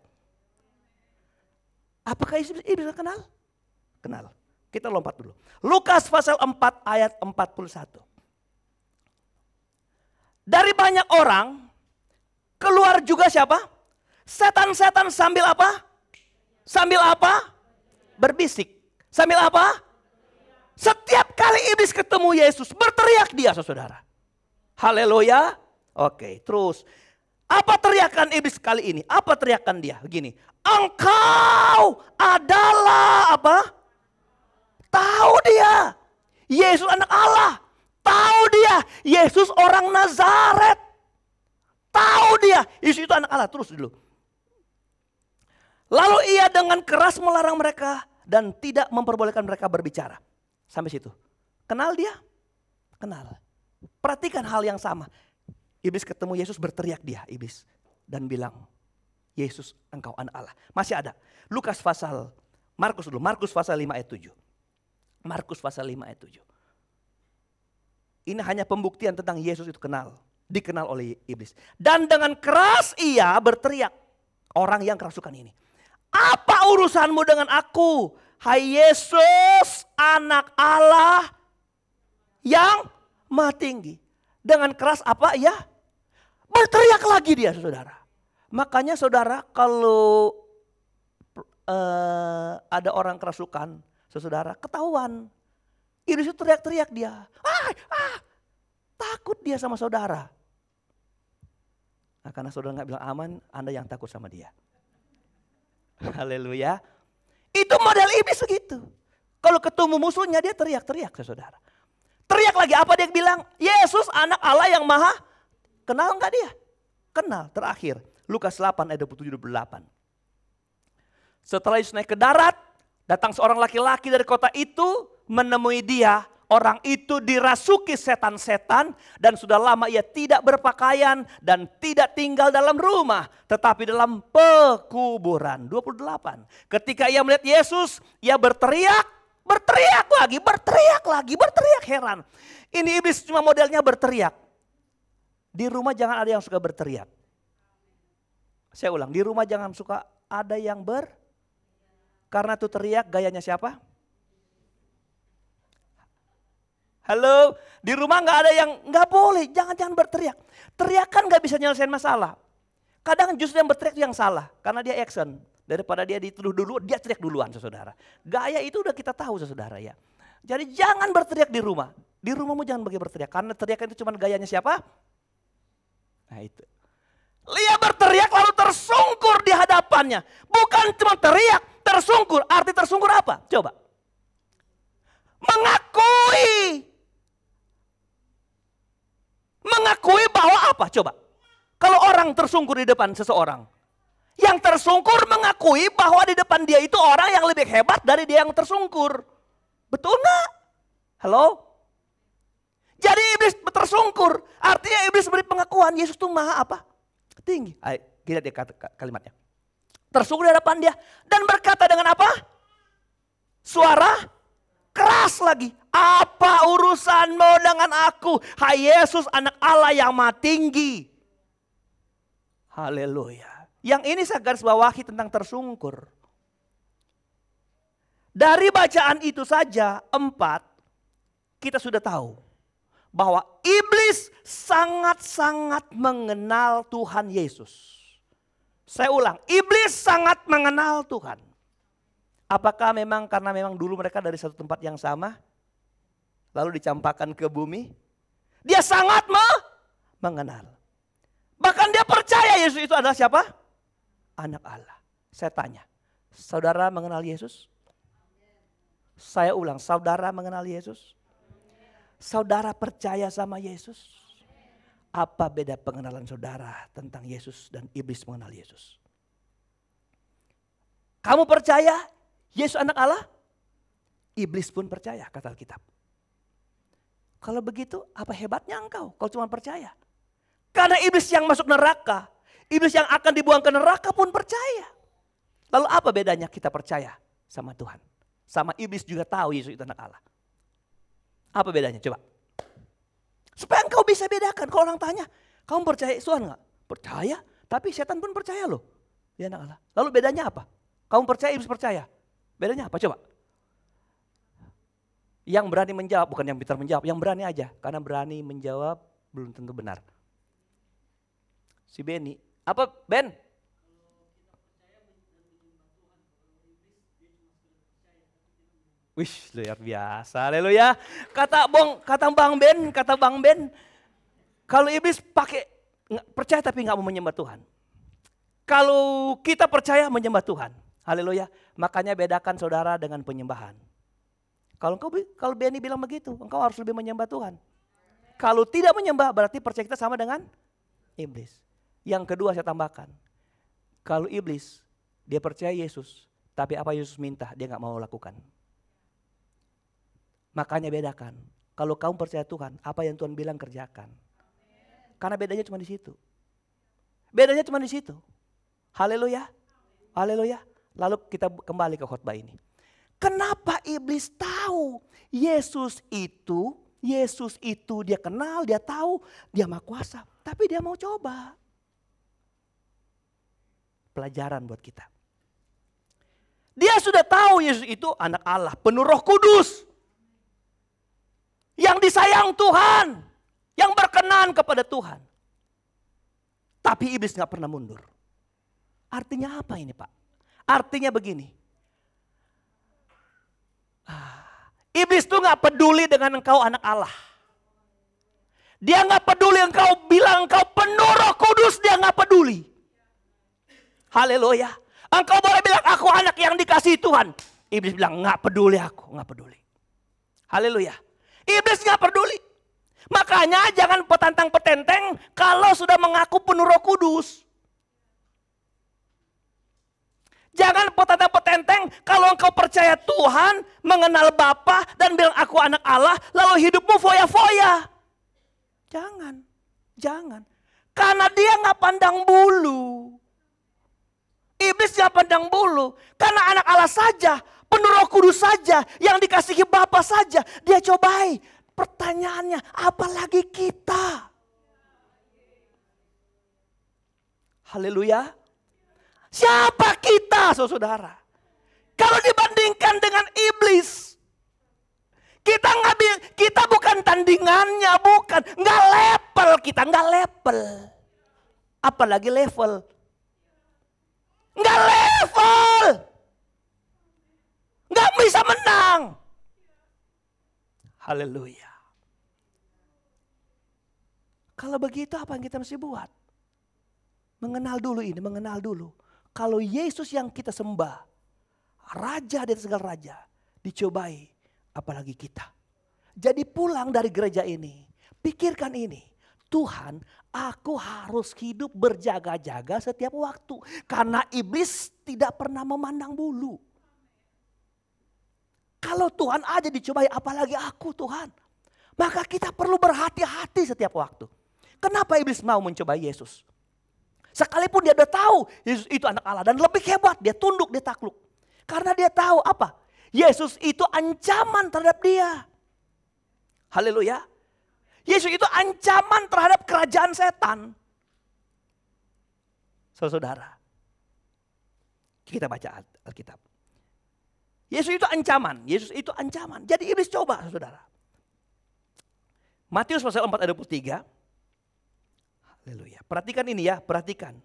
Apakah iblis kenal? Kenal. Kita lompat dulu. Lukas pasal 4 ayat 41. Dari banyak orang, keluar juga siapa? Setan-setan sambil apa? Sambil apa? Berbisik. Sambil apa? Setiap kali iblis ketemu Yesus, berteriak dia, saudara. Haleluya. Oke, terus. Apa teriakan iblis kali ini? Apa teriakan dia? Begini. Engkau adalah apa? Tahu dia. Yesus anak Allah. Tahu dia. Yesus orang Nazaret. Tahu dia, Yesus itu anak Allah. Terus dulu. Lalu ia dengan keras melarang mereka dan tidak memperbolehkan mereka berbicara. Sampai situ. Kenal dia? Kenal. Perhatikan hal yang sama. Iblis ketemu Yesus, berteriak dia, iblis. Dan bilang, Yesus engkau anak Allah. Masih ada. Markus pasal 5 ayat 7. Markus pasal 5 ayat 7. Ini hanya pembuktian tentang Yesus itu dikenal oleh iblis. Dan dengan keras ia berteriak, orang yang kerasukan ini. Apa urusanmu dengan aku? Hai Yesus, anak Allah yang maha tinggi. Dengan keras apa ya? Berteriak lagi dia, saudara. Makanya saudara, kalau ada orang kerasukan, saudara, ketahuan. Iblis itu teriak-teriak dia. Takut dia sama saudara. Nah, karena saudara gak bilang aman, Anda yang takut sama dia. Haleluya. Itu model iblis begitu. Kalau ketemu musuhnya dia teriak-teriak, saudara. Teriak lagi, apa dia bilang? Yesus anak Allah yang maha. Kenal gak dia? Kenal. Terakhir, Lukas 8 ayat 27-28. Setelah Yesus naik ke darat, datang seorang laki-laki dari kota itu menemui dia. Orang itu dirasuki setan-setan dan sudah lama ia tidak berpakaian dan tidak tinggal dalam rumah. Tetapi dalam pekuburan. 28. Ketika ia melihat Yesus, ia berteriak lagi, heran. Ini iblis cuma modelnya berteriak. Di rumah jangan ada yang suka berteriak. Saya ulang, di rumah jangan suka ada yang karena itu teriak gayanya siapa? Halo, di rumah gak ada yang, gak boleh, jangan berteriak. Teriakan gak bisa nyelesain masalah. Kadang justru yang berteriak itu yang salah, karena dia action. Daripada dia dituduh dulu, dia teriak duluan, saudara. Gaya itu udah kita tahu, saudara ya. Jadi jangan berteriak di rumah. Di rumahmu jangan bagi berteriak, karena teriakan itu cuma gayanya siapa? Nah itu. Dia berteriak lalu tersungkur di hadapannya. Bukan cuma teriak, tersungkur. Arti tersungkur apa? Coba. Mengakui Mengakui bahwa apa? Coba. Kalau orang tersungkur di depan seseorang. Yang tersungkur mengakui bahwa di depan dia itu orang yang lebih hebat dari dia yang tersungkur. Betul nggak? Halo? Jadi iblis tersungkur. Artinya iblis beri pengakuan Yesus itu maha apa? Tinggi. Ayo, kita lihat kalimatnya. Tersungkur di hadapan dia. Dan berkata dengan apa? Suara keras lagi. Apa urusanmu dengan aku? Hai Yesus anak Allah yang maha tinggi. Haleluya. Yang ini saya garis bawahi tentang tersungkur. Dari bacaan itu saja 4, kita sudah tahu bahwa iblis sangat-sangat mengenal Tuhan Yesus. Saya ulang, iblis sangat mengenal Tuhan. Apakah memang karena memang dulu mereka dari satu tempat yang sama, lalu dicampakkan ke bumi? Dia sangat mengenal. Bahkan dia percaya Yesus itu adalah siapa? Anak Allah. Saya tanya, saudara mengenal Yesus? Saya ulang, saudara mengenal Yesus? Saudara percaya sama Yesus? Apa beda pengenalan saudara tentang Yesus dan iblis mengenal Yesus? Kamu percaya Yesus anak Allah? Iblis pun percaya, kata Alkitab. Kalau begitu apa hebatnya engkau kalau cuma percaya? Karena iblis yang masuk neraka, iblis yang akan dibuang ke neraka pun percaya. Lalu apa bedanya kita percaya sama Tuhan? Sama iblis juga tahu Yesus itu anak Allah. Apa bedanya coba? Supaya engkau bisa bedakan. Kalau orang tanya, kamu percaya Tuhan gak? Percaya, tapi setan pun percaya loh. Dia anak Allah. Lalu bedanya apa? Kamu percaya, iblis percaya. Bedanya apa coba? Yang berani menjawab, bukan yang pintar menjawab. Yang berani aja. Karena berani menjawab belum tentu benar. Si Benny. Apa Ben? Wih, luar biasa. Haleluya. Kata Bang Ben, kalau iblis pakai percaya tapi nggak mau menyembah Tuhan. Kalau kita percaya menyembah Tuhan. Haleluya. Makanya bedakan saudara dengan penyembahan. Kalau Benny bilang begitu, engkau harus lebih menyembah Tuhan. Kalau tidak menyembah berarti percaya kita sama dengan iblis. Yang kedua saya tambahkan, kalau iblis dia percaya Yesus, tapi apa Yesus minta dia nggak mau lakukan. Makanya bedakan, kalau kamu percaya Tuhan, apa yang Tuhan bilang kerjakan. Karena bedanya cuma di situ. Bedanya cuma di situ. Haleluya, haleluya. Lalu kita kembali ke khotbah ini. Kenapa iblis tahu Yesus itu dia kenal, dia tahu, dia maha kuasa, tapi dia mau coba. Pelajaran buat kita. Dia sudah tahu Yesus itu anak Allah, penuh Roh Kudus. Yang disayang Tuhan, yang berkenan kepada Tuhan. Tapi iblis gak pernah mundur. Artinya apa ini Pak? Artinya begini. Iblis tuh gak peduli dengan engkau anak Allah. Dia gak peduli engkau bilang engkau penuh Roh Kudus, dia gak peduli. Haleluya. Engkau boleh bilang aku anak yang dikasihi Tuhan. Iblis bilang gak peduli aku, gak peduli. Haleluya. Iblis gak peduli. Makanya jangan petantang-petenteng kalau sudah mengaku penuh Roh Kudus. Jangan petantang-petenteng kalau engkau percaya Tuhan, mengenal Bapa dan bilang aku anak Allah, lalu hidupmu foya-foya. Jangan. Karena dia gak pandang bulu. Iblis gak pandang bulu. Karena anak Allah saja, penuh Roh Kudus saja, yang dikasihi Bapa saja, dia cobai. Pertanyaannya, apalagi kita? Haleluya. Siapa kita, saudara? Kalau dibandingkan dengan iblis, kita bukan tandingannya, bukan. Nggak level kita, nggak level. Apalagi level. Nggak level. Nggak bisa menang. Haleluya. Kalau begitu apa yang kita mesti buat? Mengenal dulu ini, mengenal dulu. Kalau Yesus yang kita sembah, Raja dari segala raja, dicobai, apalagi kita. Jadi pulang dari gereja ini, pikirkan ini. Tuhan, aku harus hidup berjaga-jaga setiap waktu. Karena iblis tidak pernah memandang bulu. Kalau Tuhan aja dicobai, apalagi aku Tuhan. Maka kita perlu berhati-hati setiap waktu. Kenapa iblis mau mencobai Yesus? Sekalipun dia udah tahu Yesus itu anak Allah. Dan lebih hebat, dia tunduk, dia takluk. Karena dia tahu apa? Yesus itu ancaman terhadap dia. Haleluya. Yesus itu ancaman terhadap kerajaan setan. Saudara, kita baca Alkitab. Yesus itu ancaman, Yesus itu ancaman. Jadi iblis coba, saudara. Matius pasal 4 ayat 23. Haleluya. Perhatikan ini ya, perhatikan.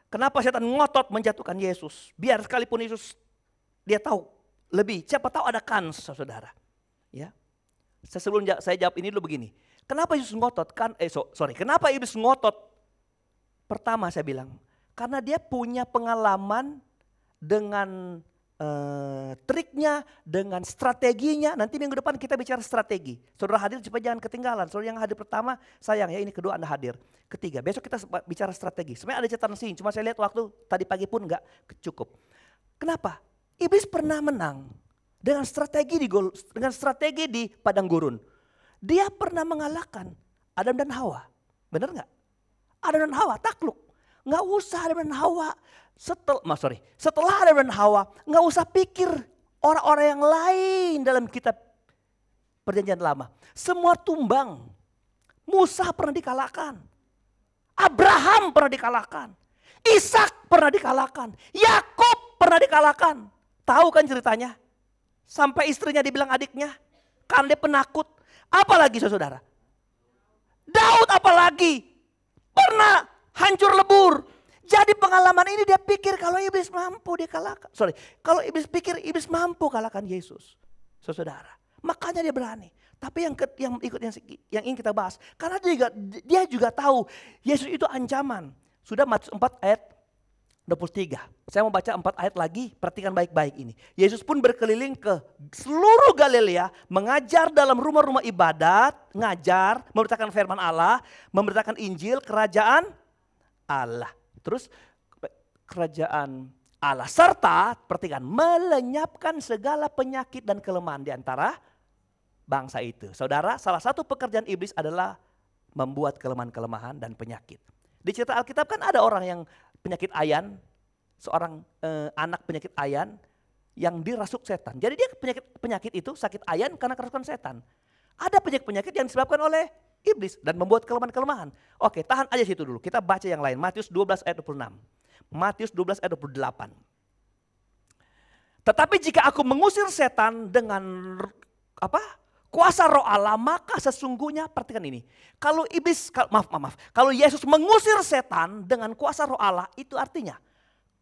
Kenapa setan ngotot menjatuhkan Yesus? Biar sekalipun Yesus dia tahu lebih, siapa tahu ada kans, saudara. Ya. Sebelum saya jawab ini dulu begini. Kenapa Yesus ngotot? Kenapa iblis ngotot? Pertama saya bilang, karena dia punya pengalaman dengan triknya, dengan strateginya. Nanti minggu depan kita bicara strategi. Saudara hadir supaya jangan ketinggalan. Saudara yang hadir pertama, sayang ya, ini kedua Anda hadir. Ketiga, besok kita bicara strategi. Sebenarnya ada catatan sini, cuma saya lihat waktu tadi pagi pun enggak cukup. Kenapa? Iblis pernah menang dengan strategi di padang gurun. Dia pernah mengalahkan Adam dan Hawa. Benar nggak? Adam dan Hawa takluk. Nggak usah Adam dan Hawa. Setelah Adam dan Hawa, nggak usah pikir orang-orang yang lain dalam kitab Perjanjian Lama. Semua tumbang. Musa pernah dikalahkan. Abraham pernah dikalahkan. Ishak pernah dikalahkan. Yakub pernah dikalahkan. Tahu kan ceritanya? Sampai istrinya dibilang adiknya, karena dia penakut. Apalagi saudara? Daud apalagi? Pernah hancur lebur. Jadi pengalaman ini dia pikir kalau iblis mampu dia kalahkan. Kalau iblis pikir iblis mampu kalahkan Yesus. Saudara, makanya dia berani. Tapi yang ingin kita bahas, karena dia juga tahu Yesus itu ancaman. Sudah Matius 4 ayat 23. Saya mau baca 4 ayat lagi, perhatikan baik-baik ini. Yesus pun berkeliling ke seluruh Galilea, mengajar dalam rumah-rumah ibadat, ngajar, memberitakan firman Allah, memberitakan Injil, kerajaan Allah. Terus kerajaan Allah. Serta, perhatikan, melenyapkan segala penyakit dan kelemahan di antara bangsa itu. Saudara, salah satu pekerjaan iblis adalah membuat kelemahan-kelemahan dan penyakit. Di cerita Alkitab kan ada orang yang penyakit ayan, seorang anak penyakit ayan yang dirasuk setan. Jadi dia penyakit itu sakit ayan karena kerasukan setan. Ada penyakit yang disebabkan oleh iblis dan membuat kelemahan-kelemahan. Oke, tahan aja situ dulu. Kita baca yang lain. Matius 12 ayat 26. Matius 12 ayat 28. Tetapi jika aku mengusir setan dengan kuasa roh Allah, maka sesungguhnya, perhatikan ini. Kalau kalau Yesus mengusir setan dengan kuasa roh Allah, itu artinya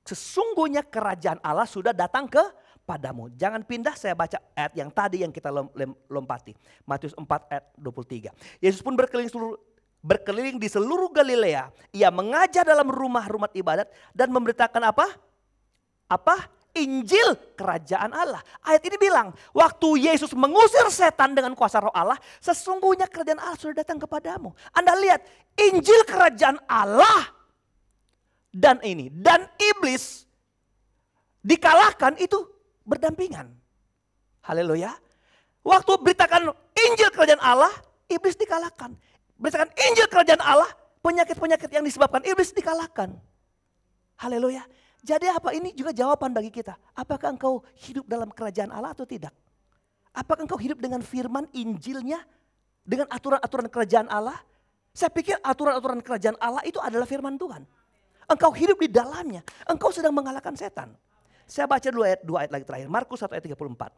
sesungguhnya kerajaan Allah sudah datang kepadamu. Jangan pindah, saya baca ayat yang tadi yang kita lompati. Matius 4 ayat 23. Yesus pun berkeliling di seluruh Galilea. Ia mengajar dalam rumah-rumah ibadat dan memberitakan apa? Injil kerajaan Allah. Ayat ini bilang, waktu Yesus mengusir setan dengan kuasa roh Allah, sesungguhnya kerajaan Allah sudah datang kepadamu. Anda lihat, Injil kerajaan Allah dan iblis dikalahkan itu berdampingan. Haleluya. Waktu beritakan Injil kerajaan Allah, iblis dikalahkan. Beritakan Injil kerajaan Allah, penyakit-penyakit yang disebabkan iblis dikalahkan. Haleluya. Jadi apa? Ini juga jawaban bagi kita. Apakah engkau hidup dalam kerajaan Allah atau tidak? Apakah engkau hidup dengan firman Injilnya? Dengan aturan-aturan kerajaan Allah? Saya pikir aturan-aturan kerajaan Allah itu adalah firman Tuhan. Engkau hidup di dalamnya. Engkau sedang mengalahkan setan. Saya baca dua ayat lagi terakhir. Markus 1 ayat 34.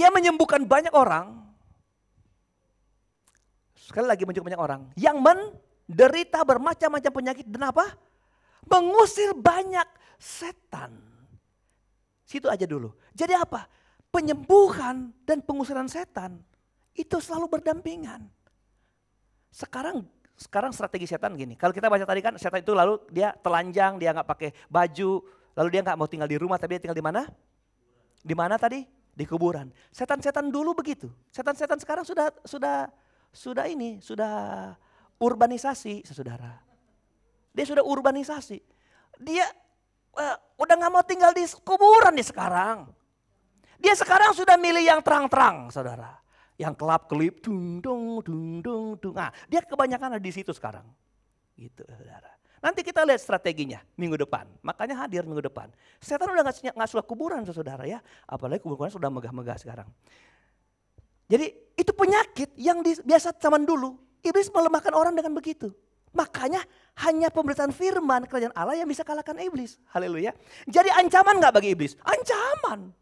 Ia menyembuhkan banyak orang. Sekali lagi menyembuhkan banyak orang. Yang menderita bermacam-macam penyakit dan apa? Mengusir banyak setan. Situ aja dulu. Jadi apa? Penyembuhan dan pengusiran setan itu selalu berdampingan. Sekarang strategi setan gini. Kalau kita baca tadi kan setan itu lalu dia telanjang, dia nggak pakai baju, lalu dia nggak mau tinggal di rumah, tapi dia tinggal di mana? Di mana tadi? di kuburan. Setan-setan dulu begitu. Setan-setan sekarang sudah urbanisasi, saudara. Dia sudah urbanisasi. Dia udah nggak mau tinggal di kuburan nih sekarang. Dia sekarang sudah milih yang terang-terang, saudara. Yang kelap-kelip, dung dung dung dung dung. Nah, dia kebanyakan ada di situ sekarang. Gitu, saudara. Nanti kita lihat strateginya minggu depan. Makanya hadir minggu depan. Setan udah nggak suka kuburan, saudara ya. Apalagi kuburan sudah megah-megah sekarang. Jadi itu penyakit yang biasa zaman dulu. Iblis melemahkan orang dengan begitu. Makanya hanya pemberitaan firman kerajaan Allah yang bisa kalahkan iblis. Haleluya. Jadi ancaman nggak bagi iblis? Ancaman.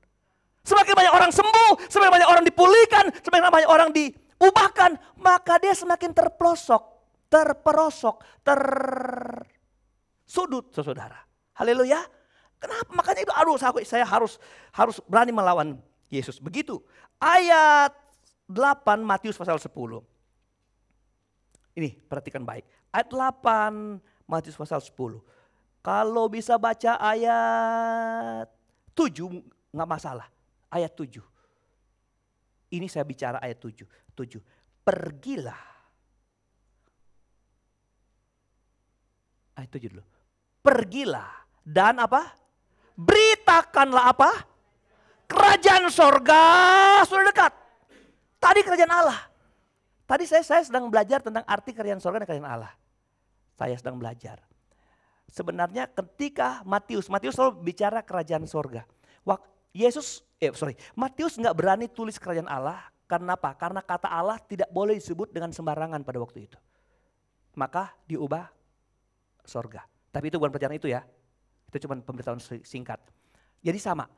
Semakin banyak orang sembuh, semakin banyak orang dipulihkan, semakin banyak orang diubahkan, maka dia semakin terperosok, tersudut, saudara. Haleluya. Kenapa? Makanya itu saya harus berani melawan Yesus. Begitu. Ayat 8 Matius pasal 10. Ini perhatikan baik. Ayat 8 Matius pasal 10. Kalau bisa baca ayat 7 nggak masalah. Ayat 7. Ini saya bicara ayat 7. Pergilah. Ayat 7 dulu. Pergilah dan apa? Beritakanlah apa? Kerajaan sorga sudah dekat. Tadi kerajaan Allah. Tadi saya sedang belajar tentang arti kerajaan sorga dan kerajaan Allah. Saya sedang belajar. Sebenarnya ketika Matius selalu bicara kerajaan sorga. Matius nggak berani tulis kerajaan Allah. Karena apa? Karena kata Allah tidak boleh disebut dengan sembarangan pada waktu itu. Maka diubah sorga. Tapi itu bukan perjalanan itu ya. Itu cuma pemberitahuan singkat. Jadi sama.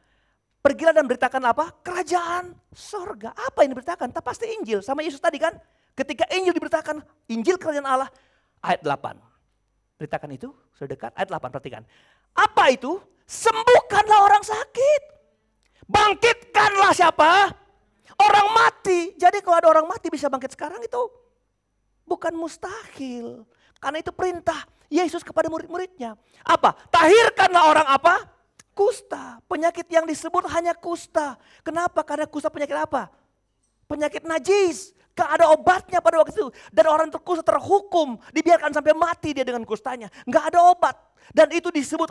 Pergilah dan beritakan apa? Kerajaan sorga. Apa yang diberitakan? Tak pasti Injil. Sama Yesus tadi kan. Ketika Injil diberitakan, Injil kerajaan Allah. Ayat 8. Beritakan itu, sudah dekat. Ayat 8, perhatikan. Apa itu? Sembuhkanlah orang sakit. Bangkitkanlah siapa? Orang mati. Jadi kalau ada orang mati bisa bangkit sekarang itu bukan mustahil. Karena itu perintah Yesus kepada murid-muridnya. Apa? Tahirkanlah orang apa? Kusta. Penyakit yang disebut hanya kusta. Kenapa? Karena kusta penyakit apa? Penyakit najis. Gak ada obatnya pada waktu itu. Dan orang kusta terhukum. Dibiarkan sampai mati dia dengan kustanya. Gak ada obat. Dan itu disebut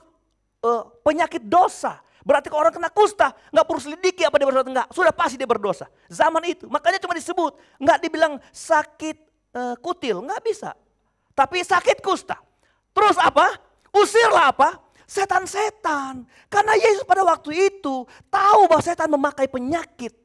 penyakit dosa. Berarti kalau orang kena kusta, nggak perlu selidiki apa dia berdosa, enggak. Sudah pasti dia berdosa. Zaman itu, makanya cuma disebut, nggak dibilang sakit kutil, nggak bisa. Tapi sakit kusta. Terus apa? Usirlah apa? Setan-setan. Karena Yesus pada waktu itu tahu bahwa setan memakai penyakit.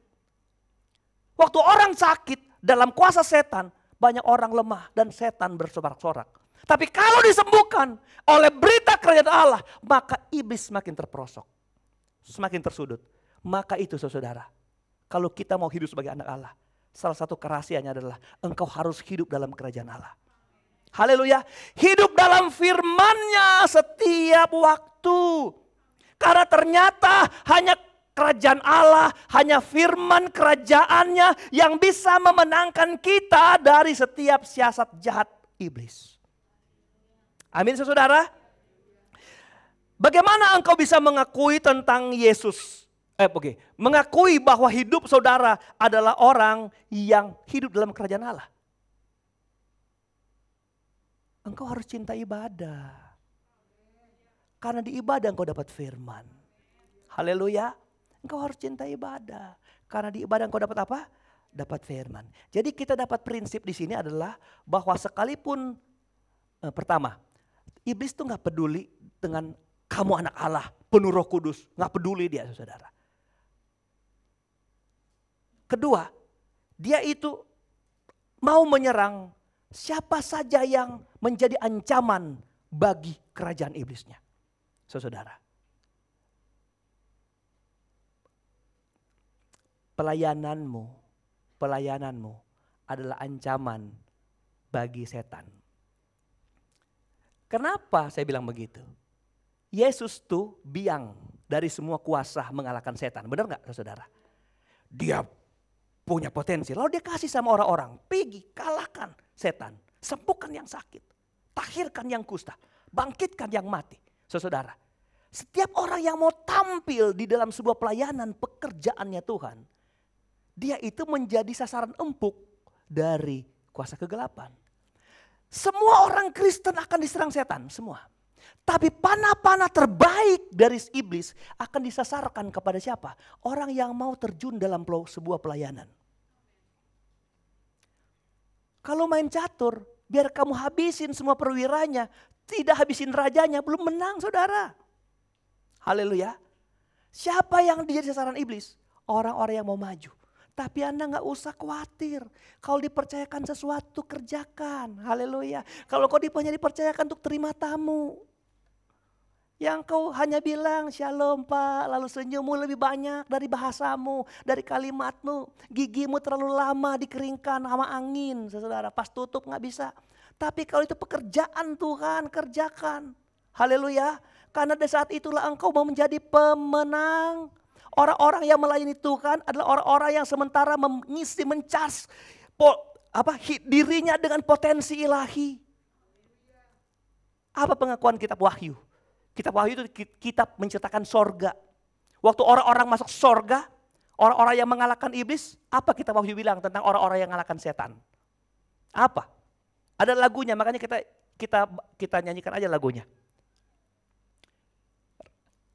Waktu orang sakit dalam kuasa setan, banyak orang lemah dan setan bersorak-sorak. Tapi kalau disembuhkan oleh berita kerajaan Allah, maka iblis semakin terperosok. Semakin tersudut. Maka itu saudara, kalau kita mau hidup sebagai anak Allah, salah satu kerahasianya adalah engkau harus hidup dalam kerajaan Allah. Haleluya. Hidup dalam firman-Nya setiap waktu. Karena ternyata hanya kerajaan Allah, hanya firman kerajaannya yang bisa memenangkan kita dari setiap siasat jahat iblis. Amin saudara. Bagaimana engkau bisa mengakui tentang Yesus? Mengakui bahwa hidup saudara adalah orang yang hidup dalam kerajaan Allah. Engkau harus cinta ibadah. Karena di ibadah engkau dapat firman. Haleluya. Engkau harus cinta ibadah. Karena di ibadah engkau dapat apa? Dapat firman. Jadi kita dapat prinsip di sini adalah bahwa sekalipun pertama, iblis tuh gak peduli dengan kamu anak Allah, penuh Roh Kudus, gak peduli dia saudara. Kedua, dia itu mau menyerang siapa saja yang menjadi ancaman bagi kerajaan iblisnya. Saudara. Pelayananmu adalah ancaman bagi setan. Kenapa saya bilang begitu? Yesus tuh biang dari semua kuasa mengalahkan setan. Benar gak saudara? Dia punya potensi. Lalu dia kasih sama orang-orang. Pergi kalahkan setan. Sembuhkan yang sakit. Tahirkan yang kusta. Bangkitkan yang mati. Saudara. Setiap orang yang mau tampil di dalam sebuah pelayanan pekerjaannya Tuhan, dia itu menjadi sasaran empuk dari kuasa kegelapan. Semua orang Kristen akan diserang setan, semua. Tapi panah-panah terbaik dari iblis akan disasarkan kepada siapa? Orang yang mau terjun dalam sebuah pelayanan. Kalau main catur, biar kamu habisin semua perwiranya, tidak habisin rajanya, belum menang saudara. Haleluya. Siapa yang jadi sasaran iblis? Orang-orang yang mau maju. Tapi Anda gak usah khawatir. Kalau dipercayakan sesuatu, kerjakan. Haleluya. Kalau kau dipercayakan untuk terima tamu, yang kau hanya bilang shalom Pak, lalu senyummu lebih banyak dari bahasamu, dari kalimatmu. Gigimu terlalu lama dikeringkan sama angin, saudara. Pas tutup gak bisa. Tapi kalau itu pekerjaan Tuhan, kerjakan. Haleluya. Karena di saat itulah engkau mau menjadi pemenang. Orang-orang yang melayani Tuhan adalah orang-orang yang sementara mengisi, mencas dirinya dengan potensi ilahi. Apa pengakuan kitab Wahyu? Kitab Wahyu itu kitab menceritakan sorga. Waktu orang-orang masuk sorga, orang-orang yang mengalahkan iblis, apa kitab Wahyu bilang tentang orang-orang yang mengalahkan setan? Apa? Ada lagunya, makanya kita nyanyikan aja lagunya.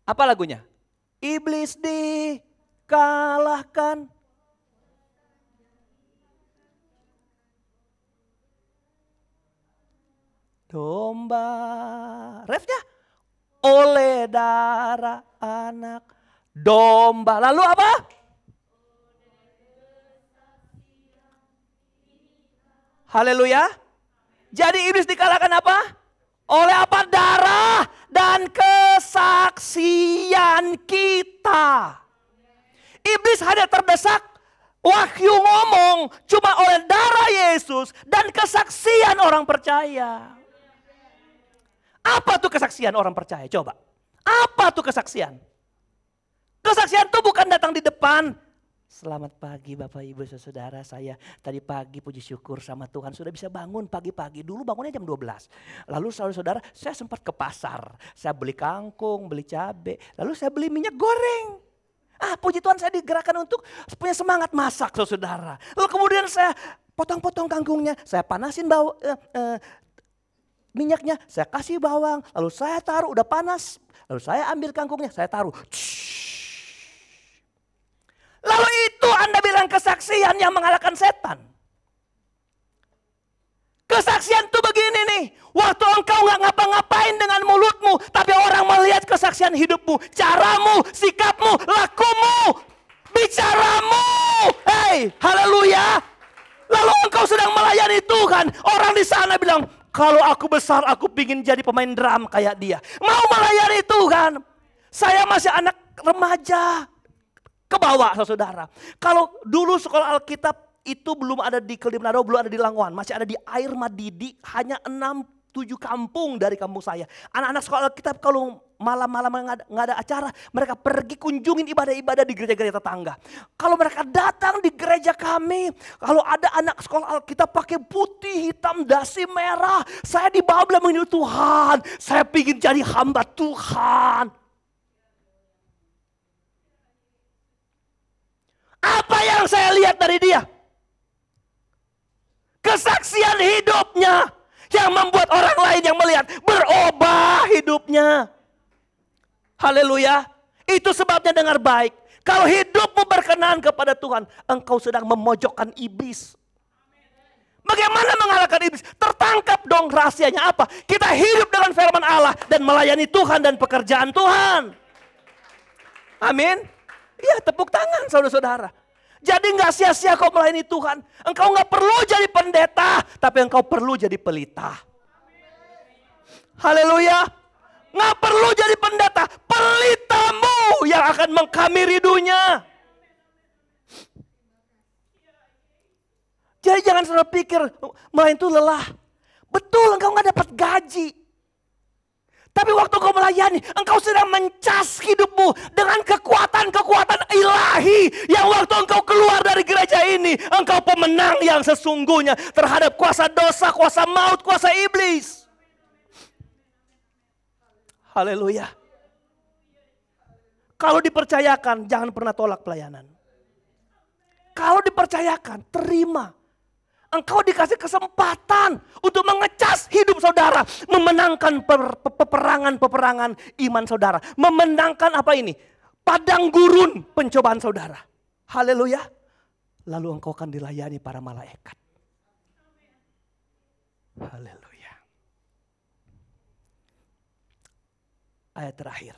Apa lagunya? Iblis dikalahkan. Domba. Refnya? Oleh darah anak domba. Lalu apa? Haleluya. Jadi iblis dikalahkan apa? Oleh apa? Darah dan kesaksian kita. Iblis hanya terdesak, Wahyu ngomong cuma oleh darah Yesus dan kesaksian orang percaya. Apa tuh kesaksian orang percaya? Coba. Apa tuh kesaksian? Kesaksian tuh bukan datang di depan. Selamat pagi Bapak Ibu Saudara, saya tadi pagi puji syukur sama Tuhan sudah bisa bangun pagi-pagi. Dulu bangunnya jam 12. Lalu saudara-saudara saya sempat ke pasar. Saya beli kangkung, beli cabai. Lalu saya beli minyak goreng. Puji Tuhan saya digerakkan untuk punya semangat masak saudara. Lalu kemudian saya potong-potong kangkungnya. Saya panasin minyaknya, saya kasih bawang. Lalu saya taruh udah panas. Lalu saya ambil kangkungnya, saya taruh. Lalu itu Anda bilang kesaksian yang mengalahkan setan. Kesaksian tuh begini nih. Waktu engkau gak ngapa-ngapain dengan mulutmu. Tapi orang melihat kesaksian hidupmu. Caramu, sikapmu, lakumu. Bicaramu. Hei, haleluya. Lalu engkau sedang melayani Tuhan. Orang di sana bilang, kalau aku besar aku ingin jadi pemain drum kayak dia. Mau melayani Tuhan. Saya masih anak remaja. Ke bawah saudara. Kalau dulu sekolah Alkitab itu belum ada di Kelimnado, belum ada di Langoan. Masih ada di Air Madidi, hanya 6-7 kampung dari kampung saya. Anak-anak sekolah Alkitab kalau malam-malam nggak ada acara, mereka pergi kunjungin ibadah-ibadah di gereja-gereja tetangga. Kalau mereka datang di gereja kami, kalau ada anak sekolah Alkitab pakai putih, hitam, dasi merah, saya dibawa bilang mengingat Tuhan, saya ingin jadi hamba Tuhan. Apa yang saya lihat dari dia? Kesaksian hidupnya yang membuat orang lain yang melihat berubah hidupnya. Haleluya. Itu sebabnya dengar baik. Kalau hidupmu berkenan kepada Tuhan, engkau sedang memojokkan iblis. Bagaimana mengalahkan iblis? Tertangkap dong rahasianya apa? Kita hidup dengan firman Allah dan melayani Tuhan dan pekerjaan Tuhan. Amin. Iya, tepuk tangan saudara-saudara. Jadi gak sia-sia kau melayani Tuhan. Engkau gak perlu jadi pendeta, tapi engkau perlu jadi pelita. Haleluya. Gak perlu jadi pendeta, pelitamu yang akan mengkamiri dunia. Jadi jangan selalu pikir melayani itu lelah. Betul, engkau gak dapat gaji. Tapi waktu kau melayani, engkau sedang mencas hidupmu dengan kekuatan-kekuatan ilahi. Yang waktu engkau keluar dari gereja ini, engkau pemenang yang sesungguhnya terhadap kuasa dosa, kuasa maut, kuasa iblis. Haleluya. Kalau dipercayakan, jangan pernah tolak pelayanan. Kalau dipercayakan, terima. Engkau dikasih kesempatan untuk mengecas hidup saudara. Memenangkan peperangan-peperangan iman saudara. Memenangkan apa ini? Padang gurun pencobaan saudara. Haleluya. Lalu engkau akan dilayani para malaikat. Haleluya. Ayat terakhir.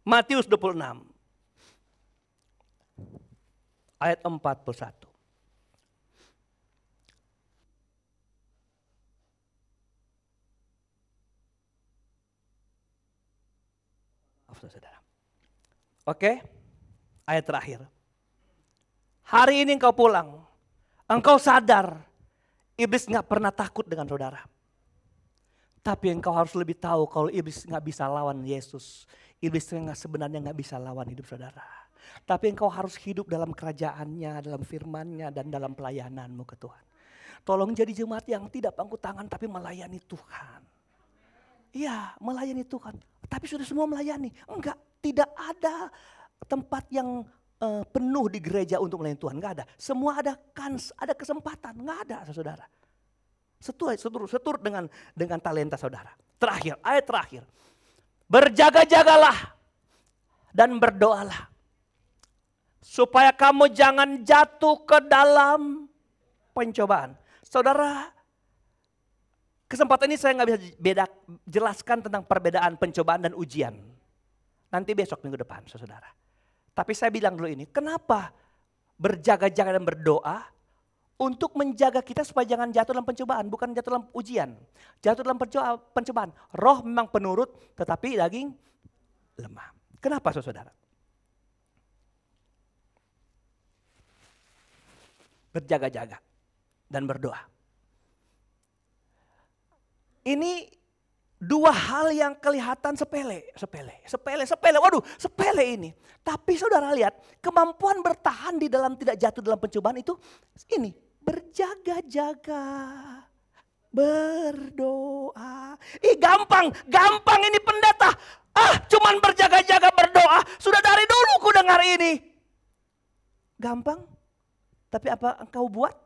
Matius 26. Ayat 41. Saudara. Oke, ayat terakhir. Hari ini engkau pulang, engkau sadar iblis gak pernah takut dengan saudara. Tapi engkau harus lebih tahu kalau iblis gak bisa lawan Yesus. Iblis sebenarnya gak bisa lawan hidup saudara. Tapi engkau harus hidup dalam kerajaannya, dalam firman-Nya, dan dalam pelayananmu ke Tuhan. Tolong jadi jemaat yang tidak pangku tangan tapi melayani Tuhan. Iya, melayani Tuhan. Tapi sudah semua melayani. Enggak, tidak ada tempat yang penuh di gereja untuk melayani Tuhan. Enggak ada. Semua ada kans, ada kesempatan. Enggak ada, saudara. Setur dengan talenta saudara. Terakhir, ayat terakhir. Berjaga-jagalah dan berdoalah. Supaya kamu jangan jatuh ke dalam pencobaan. Saudara, kesempatan ini saya nggak bisa jelaskan tentang perbedaan pencobaan dan ujian. Nanti besok minggu depan, saudara. Tapi saya bilang dulu ini, kenapa berjaga-jaga dan berdoa untuk menjaga kita supaya jangan jatuh dalam pencobaan, bukan jatuh dalam ujian. Jatuh dalam pencobaan. Roh memang penurut, tetapi daging lemah. Kenapa, saudara? Berjaga-jaga dan berdoa. Ini dua hal yang kelihatan sepele. Waduh, sepele ini. Tapi saudara lihat, kemampuan bertahan di dalam tidak jatuh dalam pencobaan itu ini, berjaga-jaga, berdoa. Gampang ini pendeta. Cuman berjaga-jaga berdoa, sudah dari dulu ku dengar ini. Gampang, tapi apa engkau buat?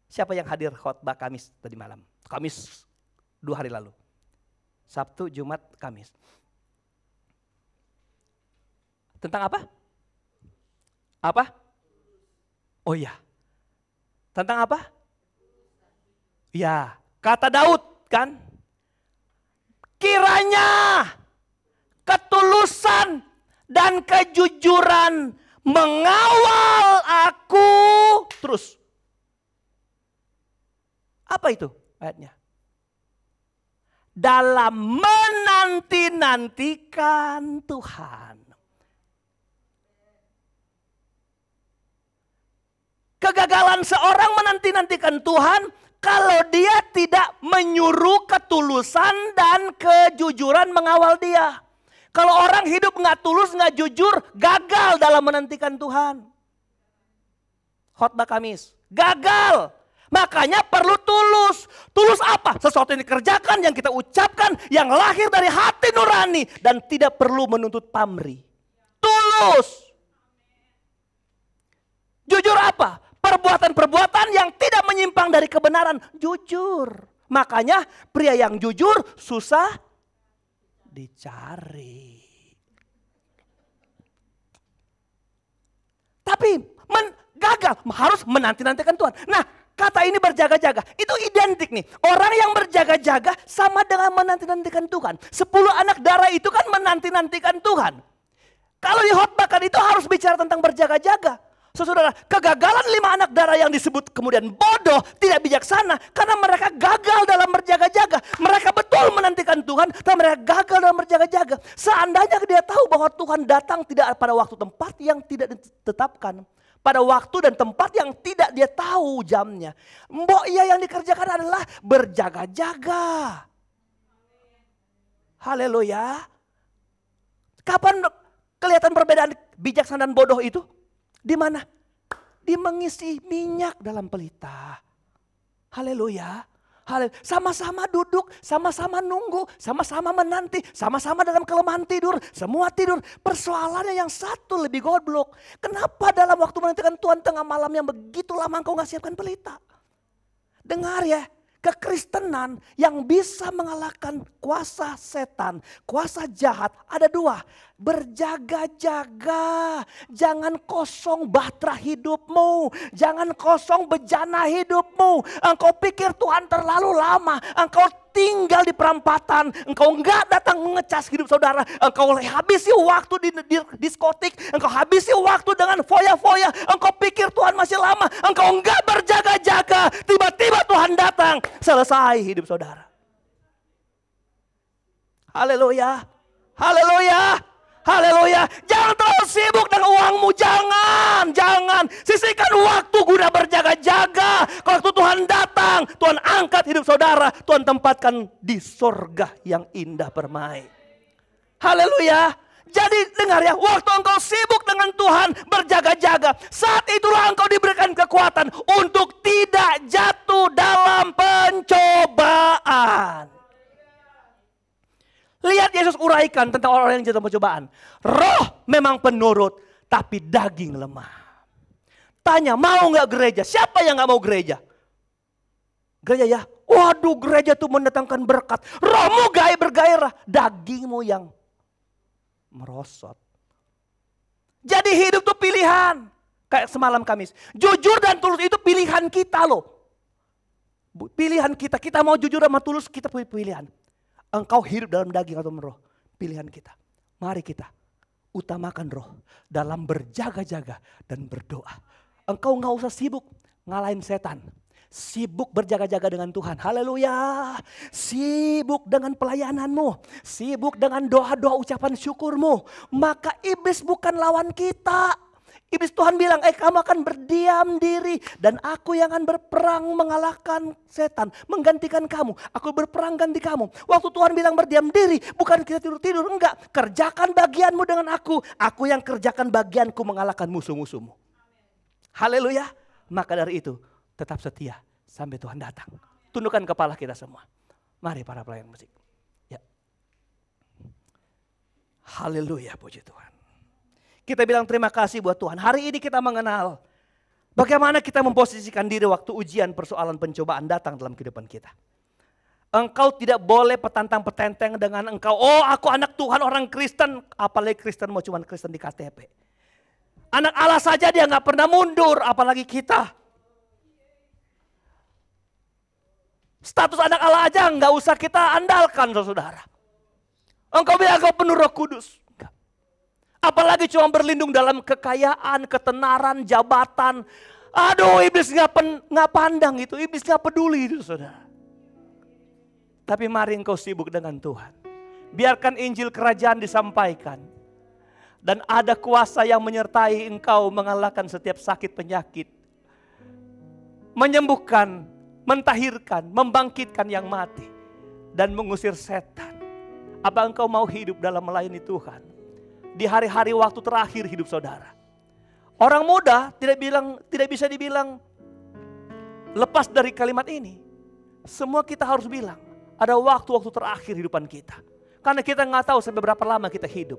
Siapa yang hadir khotbah Kamis tadi malam? Kamis 2 hari lalu. Sabtu, Jumat, Kamis. Tentang apa? Apa? Oh iya. Tentang apa? Ya, kata Daud kan? Kiranya ketulusan dan kejujuran mengawal aku. Terus. Apa itu ayatnya? Dalam menanti-nantikan Tuhan. Kegagalan seorang menanti-nantikan Tuhan kalau dia tidak menyuruh ketulusan dan kejujuran mengawal dia. Kalau orang hidup nggak tulus, nggak jujur, gagal dalam menantikan Tuhan. Khotbah Kamis, gagal. Makanya perlu tulus. Tulus apa? Sesuatu yang dikerjakan, yang kita ucapkan, yang lahir dari hati nurani. Dan tidak perlu menuntut pamrih. Tulus. Jujur apa? Perbuatan-perbuatan yang tidak menyimpang dari kebenaran. Jujur. Makanya pria yang jujur susah dicari. Tapi gagal. Harus menanti-nantikan Tuhan. Nah, kata ini berjaga-jaga, itu identik nih. Orang yang berjaga-jaga sama dengan menanti-nantikan Tuhan. 10 anak darah itu kan menanti-nantikan Tuhan. Kalau dihotbahkan itu harus bicara tentang berjaga-jaga. Saudara, kegagalan 5 anak darah yang disebut kemudian bodoh, tidak bijaksana. Karena mereka gagal dalam berjaga-jaga. Mereka betul menantikan Tuhan, tapi mereka gagal dalam berjaga-jaga. Seandainya dia tahu bahwa Tuhan datang tidak pada waktu tempat yang tidak ditetapkan. Pada waktu dan tempat yang tidak dia tahu jamnya. Mbok iya yang dikerjakan adalah berjaga-jaga. Haleluya. Kapan kelihatan perbedaan bijaksana dan bodoh itu? Di mana? Di mengisi minyak dalam pelita. Haleluya. Sama-sama duduk, sama-sama nunggu, sama-sama menanti, sama-sama dalam kelemahan tidur, semua tidur. Persoalannya yang satu lebih goblok. Kenapa dalam waktu menantikan Tuhan tengah malam yang begitu lama engkau gak siapkan pelita? Dengar ya, kekristenan yang bisa mengalahkan kuasa setan, kuasa jahat ada dua. Berjaga-jaga, jangan kosong bahtera hidupmu, jangan kosong bejana hidupmu. Engkau pikir Tuhan terlalu lama, engkau tinggal di perampatan, engkau enggak datang mengecas hidup saudara, engkau habisi waktu di diskotik, engkau habisi waktu dengan foya-foya, engkau pikir Tuhan masih lama, engkau enggak berjaga-jaga, tiba-tiba Tuhan datang, selesai hidup saudara. Haleluya, haleluya, haleluya. Jangan terlalu sibuk dengan uangmu, jangan. Sisihkan waktu guna berjaga-jaga. Kalau waktu Tuhan datang, Tuhan angkat hidup saudara, Tuhan tempatkan di sorga yang indah bermain. Haleluya. Jadi dengar ya, waktu engkau sibuk dengan Tuhan berjaga-jaga, saat itulah engkau diberikan kekuatan untuk tidak jatuh dalam pencobaan. Lihat Yesus uraikan tentang orang-orang yang jatuh pencobaan. Roh memang penurut, tapi daging lemah. Tanya, mau gak gereja? Siapa yang gak mau gereja? Gereja ya, waduh gereja itu mendatangkan berkat. Rohmu bergairah, dagingmu yang merosot. Jadi hidup itu pilihan. Kayak semalam Kamis. Jujur dan tulus itu pilihan kita loh. Pilihan kita, kita mau jujur sama tulus, kita punya pilihan. Engkau hidup dalam daging atau roh, pilihan kita. Mari kita utamakan roh dalam berjaga-jaga dan berdoa. Engkau gak usah sibuk ngalahin setan. Sibuk berjaga-jaga dengan Tuhan. Haleluya. Sibuk dengan pelayananmu. Sibuk dengan doa-doa ucapan syukurmu. Maka iblis bukan lawan kita. Iblis Tuhan bilang, kamu akan berdiam diri. Dan aku yang akan berperang mengalahkan setan. Menggantikan kamu. Aku berperang ganti kamu. Waktu Tuhan bilang berdiam diri. Bukan kita tidur-tidur. Enggak. Kerjakan bagianmu dengan aku. Aku yang kerjakan bagianku mengalahkan musuh-musuhmu. Haleluya. Maka dari itu tetap setia sampai Tuhan datang. Tundukkan kepala kita semua. Mari para pelayan musik. Ya. Haleluya, puji Tuhan. Kita bilang terima kasih buat Tuhan. Hari ini kita mengenal bagaimana kita memposisikan diri waktu ujian, persoalan, pencobaan datang dalam kehidupan kita. Engkau tidak boleh petantang-petenteng dengan engkau, oh aku anak Tuhan orang Kristen. Apalagi Kristen mau cuma Kristen di KTP. Anak Allah saja dia gak pernah mundur, apalagi kita. Status anak Allah aja gak usah kita andalkan saudara. Engkau bilang engkau penuh Roh Kudus. Enggak. Apalagi cuma berlindung dalam kekayaan, ketenaran, jabatan. Aduh iblis gak pandang itu, iblis gak peduli itu saudara. Tapi mari engkau sibuk dengan Tuhan. Biarkan Injil kerajaan disampaikan. Dan ada kuasa yang menyertai engkau mengalahkan setiap sakit penyakit. Menyembuhkan, mentahirkan, membangkitkan yang mati. Dan mengusir setan. Apa engkau mau hidup dalam melayani Tuhan? Di hari-hari waktu terakhir hidup saudara. Orang muda tidak bisa dibilang lepas dari kalimat ini. Semua kita harus bilang. Ada waktu-waktu terakhir hidupan kita. Karena kita nggak tahu sampai berapa lama kita hidup.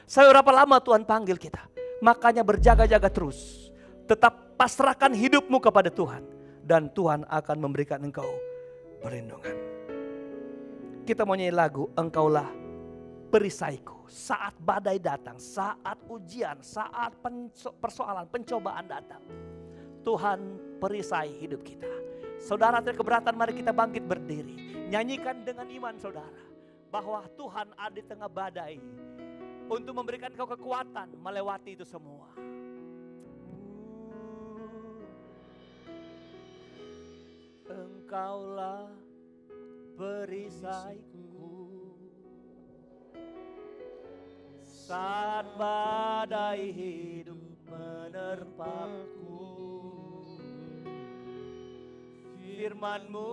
Sampai berapa lama Tuhan panggil kita. Makanya berjaga-jaga terus. Tetap pasrahkan hidupmu kepada Tuhan. Dan Tuhan akan memberikan engkau perlindungan. Kita mau nyanyi lagu, engkaulah perisaiku. Saat badai datang, saat ujian, saat persoalan, pencobaan datang. Tuhan perisai hidup kita. Saudara tidak keberatan, mari kita bangkit berdiri. Nyanyikan dengan iman saudara. Bahwa Tuhan ada di tengah badai. Untuk memberikan kau kekuatan melewati itu semua. Engkaulah perisaiku. Saat badai hidup menerpaku. Firman-Mu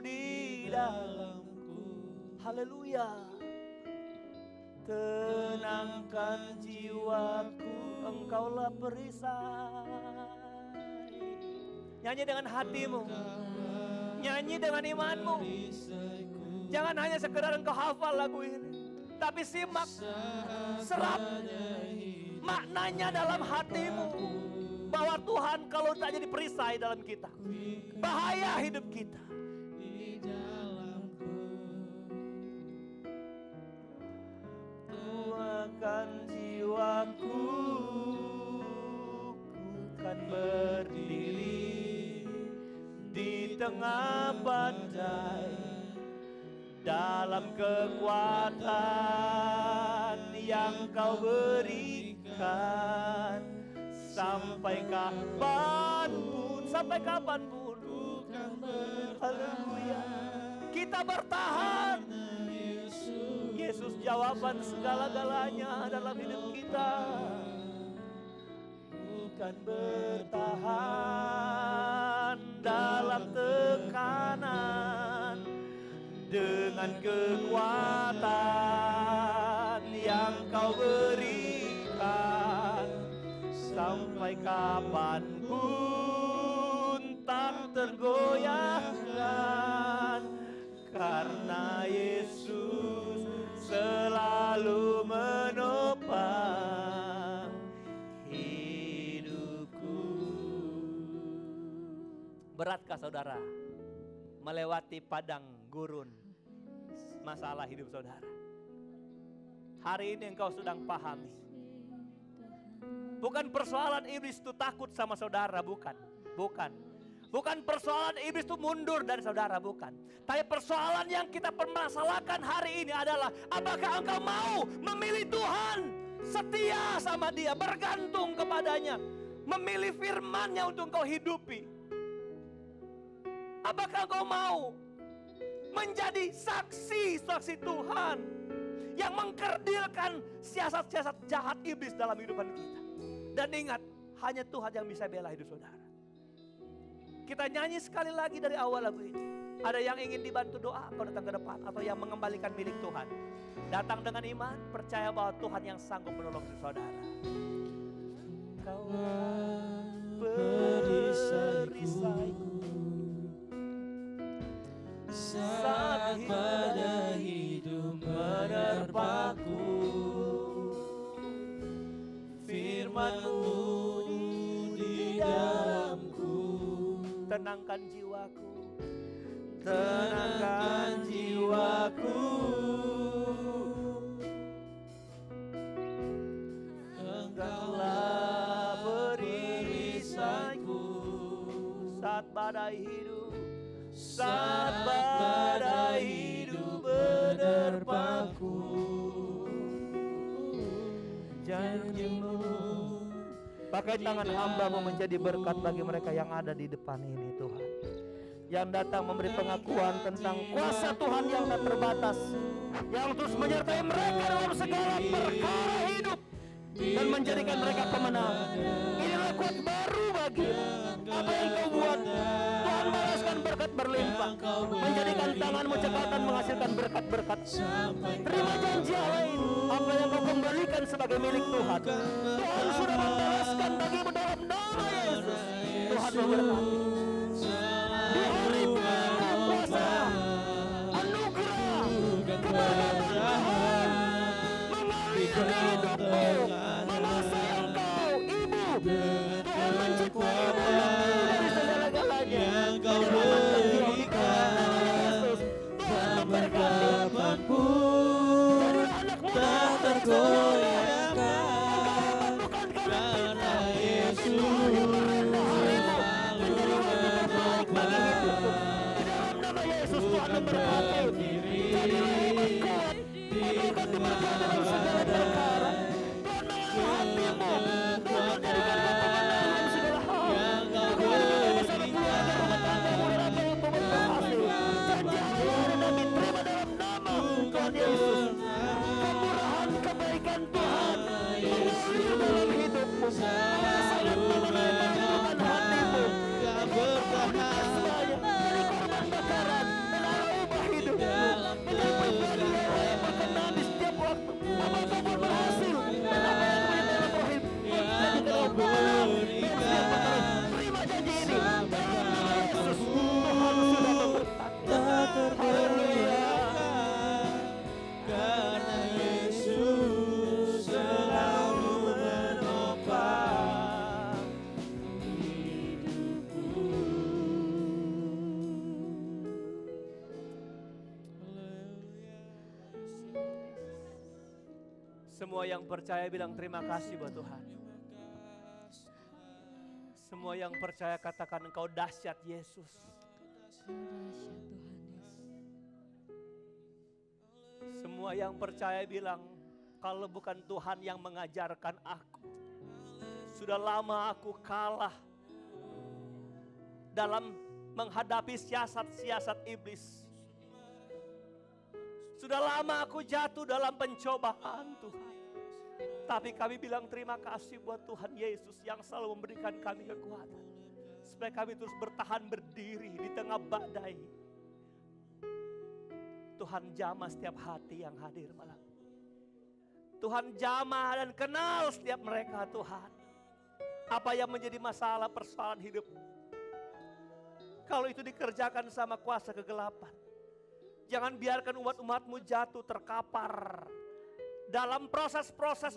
di dalamku. Haleluya. Tenangkan jiwaku, engkaulah perisai. Nyanyi dengan hatimu. Nyanyi dengan imanmu. Jangan hanya sekedar engkau hafal lagu ini, tapi simak, serap maknanya dalam hatimu. Bahwa Tuhan kalau tak jadi perisai dalam kita, bahaya hidup kita. Tuakan jiwaku, ku kan berdiri di tengah badai, dalam kekuatan yang kau berikan. Sampai kapanpun, sampai kapanpun, haleluya, kita bertahan. Yesus jawaban segala-galanya dalam hidup kita. Bukan bertahan dalam tekanan, dengan kekuatan yang kau berikan. Sampai kapanpun tak tergoyahkan, karena Yesus selalu menopang hidupku. Beratkah saudara melewati padang gurun masalah hidup saudara? Hari ini engkau sedang pahami, bukan persoalan iblis itu takut sama saudara, bukan. Bukan persoalan iblis itu mundur dari saudara, bukan. Tapi persoalan yang kita permasalahkan hari ini adalah, apakah engkau mau memilih Tuhan, setia sama Dia, bergantung kepadanya, memilih firman-Nya untuk engkau hidupi? Apakah engkau mau menjadi saksi Tuhan yang mengkerdilkan siasat-siasat jahat iblis dalam kehidupan kita? Dan ingat, hanya Tuhan yang bisa bela hidup saudara. Kita nyanyi sekali lagi dari awal lagu ini. Ada yang ingin dibantu doa, kau datang ke depan. Atau yang mengembalikan milik Tuhan, datang dengan iman, percaya bahwa Tuhan yang sanggup menolong hidup saudara. Kau perisaiku saat pada hidup menerpaku. Firman-Mu di dalamku, tenangkan jiwaku, tenangkan jiwaku. Engkaulah perisaiku saat badai hidup, saat badai hidup menerpaku. Janji-Mu, pakai tangan hamba-Mu menjadi berkat bagi mereka yang ada di depan ini Tuhan, yang datang memberi pengakuan tentang kuasa Tuhan yang tak terbatas, yang terus menyertai mereka dalam segala perkara hidup dan menjadikan mereka pemenang. Inilah kuat baru bagi apa yang Kau buat. Tuhan balaskan berkat berlimpah, menjadikan tangan-Mu cekatan menghasilkan berkat-berkat. Terima janji Allah ini, apa yang Kau kembalikan sebagai milik Tuhan. Tuhan sudah membalaskan bagimu dalam nama Yesus. Tuhan memberkati. Di hari penuh kuasa, anugerah, keberkatan Tuhan mengalir hidupmu, menguasai engkau, ibu. Tuhan menciptaimu dari segala-galanya. Menyelamatkan jiwa di dalam Yesus. Tuhan memberkati. Jadilah anak muda tergoyahkan, karena Yesus Yesus. Tuhan memberkati. Jadilah hebat kuat, akan diberkati dalam segala perkara. Tuhan mengalir hatimu, Tuhan menjadikan kau pemenang segala hal. Tuhan bersama keluarga rumah tanggamu dan apa yang kau berhasil. Janji Allah dan kami terima dalam nama Tuhan Yesus. Kemurahan, kebaikan Tuhan mengalir dalam hidupmu. Sangat memenangkan kehidupan hatimu. Bertahan dari korban bakaran dan Allah ubah hidupmu. Semua yang percaya bilang terima kasih buat Tuhan. Semua yang percaya katakan Engkau dahsyat Yesus. Dahsyat Tuhan Yesus. Semua yang percaya bilang kalau bukan Tuhan yang mengajarkan aku, sudah lama aku kalah dalam menghadapi siasat-siasat iblis. Sudah lama aku jatuh dalam pencobaan Tuhan. Tapi kami bilang terima kasih buat Tuhan Yesus yang selalu memberikan kami kekuatan. Supaya kami terus bertahan berdiri di tengah badai. Tuhan jamah setiap hati yang hadir malam. Tuhan jamah dan kenal setiap mereka Tuhan. Apa yang menjadi masalah persoalan hidup. Kalau itu dikerjakan sama kuasa kegelapan. Jangan biarkan umat-umatmu jatuh terkapar dalam proses-proses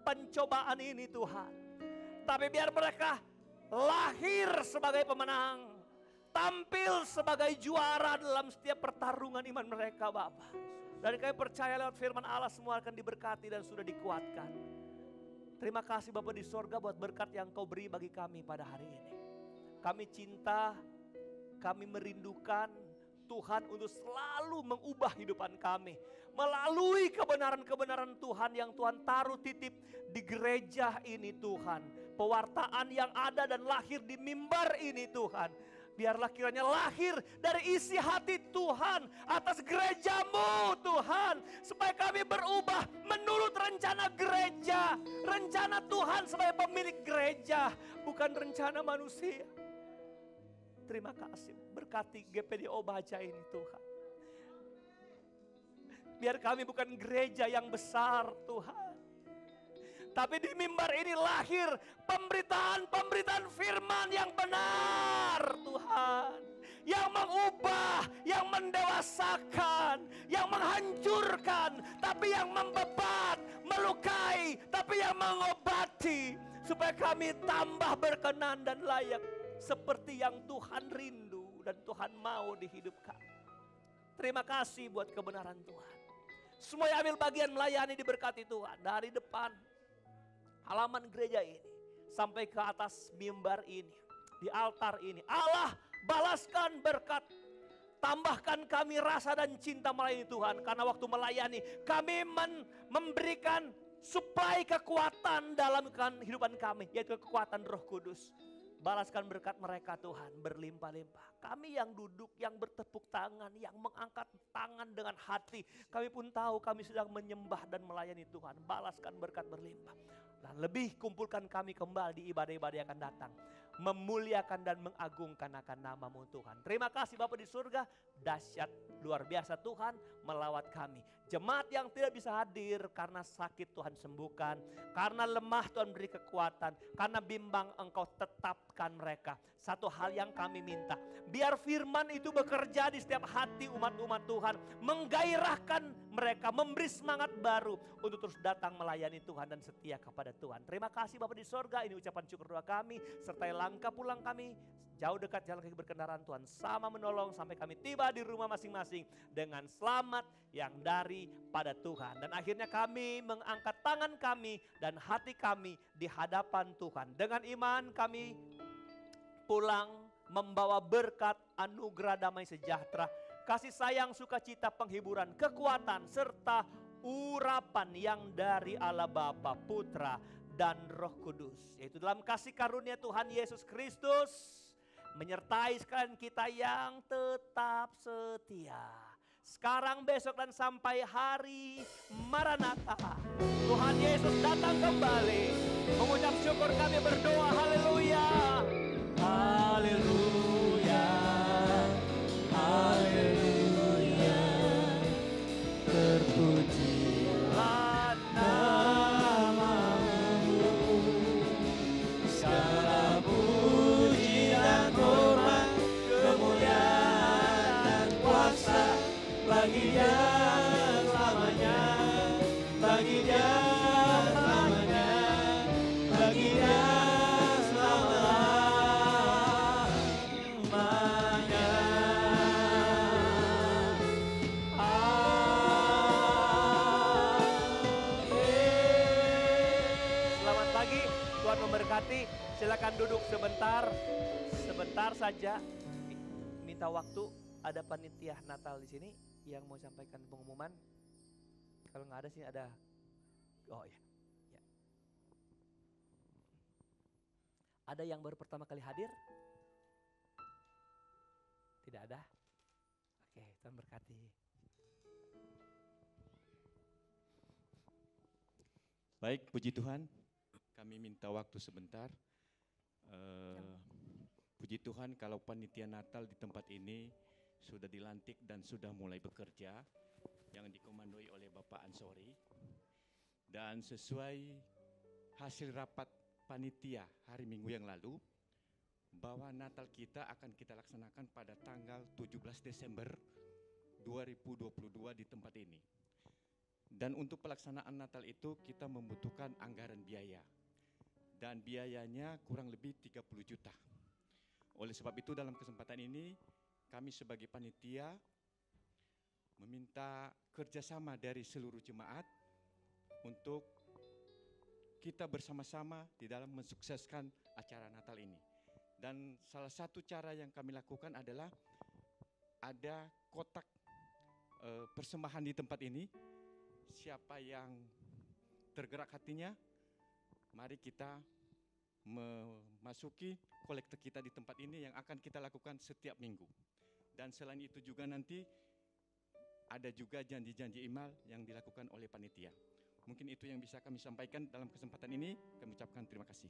pencobaan ini Tuhan. Tapi biar mereka lahir sebagai pemenang. Tampil sebagai juara dalam setiap pertarungan iman mereka Bapa. Dan kami percaya lewat firman Allah semua akan diberkati dan sudah dikuatkan. Terima kasih Bapa di sorga buat berkat yang Kau beri bagi kami pada hari ini. Kami cinta, kami merindukan Tuhan untuk selalu mengubah hidupan kami. Melalui kebenaran-kebenaran Tuhan yang Tuhan taruh titip di gereja ini Tuhan. Pewartaan yang ada dan lahir di mimbar ini Tuhan. Biarlah kiranya lahir dari isi hati Tuhan atas gerejamu Tuhan. Supaya kami berubah menurut rencana gereja. Rencana Tuhan sebagai pemilik gereja. Bukan rencana manusia. Terima kasih, berkati GPDO Baja ini Tuhan. Biar kami bukan gereja yang besar Tuhan. Tapi di mimbar ini lahir pemberitaan firman yang benar Tuhan. Yang mengubah, yang mendewasakan, yang menghancurkan. Tapi yang membebat, melukai, tapi yang mengobati. Supaya kami tambah berkenan dan layak. Seperti yang Tuhan rindu dan Tuhan mau dihidupkan. Terima kasih buat kebenaran Tuhan. Semua yang ambil bagian melayani diberkati Tuhan. Dari depan halaman gereja ini sampai ke atas mimbar ini. Di altar ini. Allah balaskan berkat. Tambahkan kami rasa dan cinta melayani Tuhan. Karena waktu melayani kami memberikan suplai kekuatan dalam kehidupan kami. Yaitu kekuatan Roh Kudus. Balaskan berkat mereka Tuhan berlimpah-limpah. Kami yang duduk, yang bertepuk tangan, yang mengangkat tangan dengan hati. Kami pun tahu kami sedang menyembah dan melayani Tuhan. Balaskan berkat berlimpah. Dan lebih kumpulkan kami kembali di ibadah-ibadah yang akan datang. Memuliakan dan mengagungkan akan nama-Mu Tuhan. Terima kasih Bapa di surga. Dahsyat luar biasa Tuhan melawat kami. Jemaat yang tidak bisa hadir karena sakit Tuhan sembuhkan. Karena lemah Tuhan beri kekuatan. Karena bimbang Engkau tetapkan mereka. Satu hal yang kami minta. Biar firman itu bekerja di setiap hati umat-umat Tuhan. Menggairahkan mereka. Memberi semangat baru. Untuk terus datang melayani Tuhan dan setia kepada Tuhan. Terima kasih Bapa di sorga. Ini ucapan syukur doa kami. Sertai langkah pulang kami. Jauh dekat jalan kaki berkendaraan Tuhan sama menolong sampai kami tiba di rumah masing-masing dengan selamat yang daripada Tuhan. Dan akhirnya kami mengangkat tangan kami dan hati kami di hadapan Tuhan. Dengan iman kami pulang membawa berkat, anugerah, damai sejahtera, kasih sayang, sukacita, penghiburan, kekuatan, serta urapan yang dari Allah Bapa, Putra, dan Roh Kudus. Yaitu dalam kasih karunia Tuhan Yesus Kristus menyertai sekalian kita yang tetap setia. Sekarang, besok, dan sampai hari Maranatha. Tuhan Yesus datang kembali. Mengucap syukur kami berdoa. Haleluya. Haleluya. Haleluya. Terpujilah nama-Mu. Segala puji dan hormat, kemuliaan dan kuasa bagi Dia selamanya, bagi Dia selamanya, bagi Dia selamanya. Amin. Silakan duduk sebentar, sebentar saja. Minta waktu. Ada panitia Natal di sini yang mau sampaikan pengumuman. Kalau nggak ada sih ada. Oh ya. Ya. Ada yang baru pertama kali hadir? Tidak ada? Oke, Tuhan berkati. Baik, puji Tuhan. Kami minta waktu sebentar. Puji Tuhan kalau panitia Natal di tempat ini sudah dilantik dan sudah mulai bekerja, yang dikomandoi oleh Bapak Ansori. Dan sesuai hasil rapat panitia hari Minggu yang lalu, bahwa Natal kita akan kita laksanakan pada tanggal 17 Desember 2022 di tempat ini. Dan untuk pelaksanaan Natal itu kita membutuhkan anggaran biaya. Dan biayanya kurang lebih 30 juta. Oleh sebab itu dalam kesempatan ini kami sebagai panitia meminta kerjasama dari seluruh jemaat untuk kita bersama-sama di dalam mensukseskan acara Natal ini. Dan salah satu cara yang kami lakukan adalah ada kotak persembahan di tempat ini. Siapa yang tergerak hatinya, mari kita memasuki kolektor kita di tempat ini yang akan kita lakukan setiap minggu. Dan selain itu juga nanti ada juga janji-janji email yang dilakukan oleh panitia. Mungkin itu yang bisa kami sampaikan dalam kesempatan ini. Kami ucapkan terima kasih.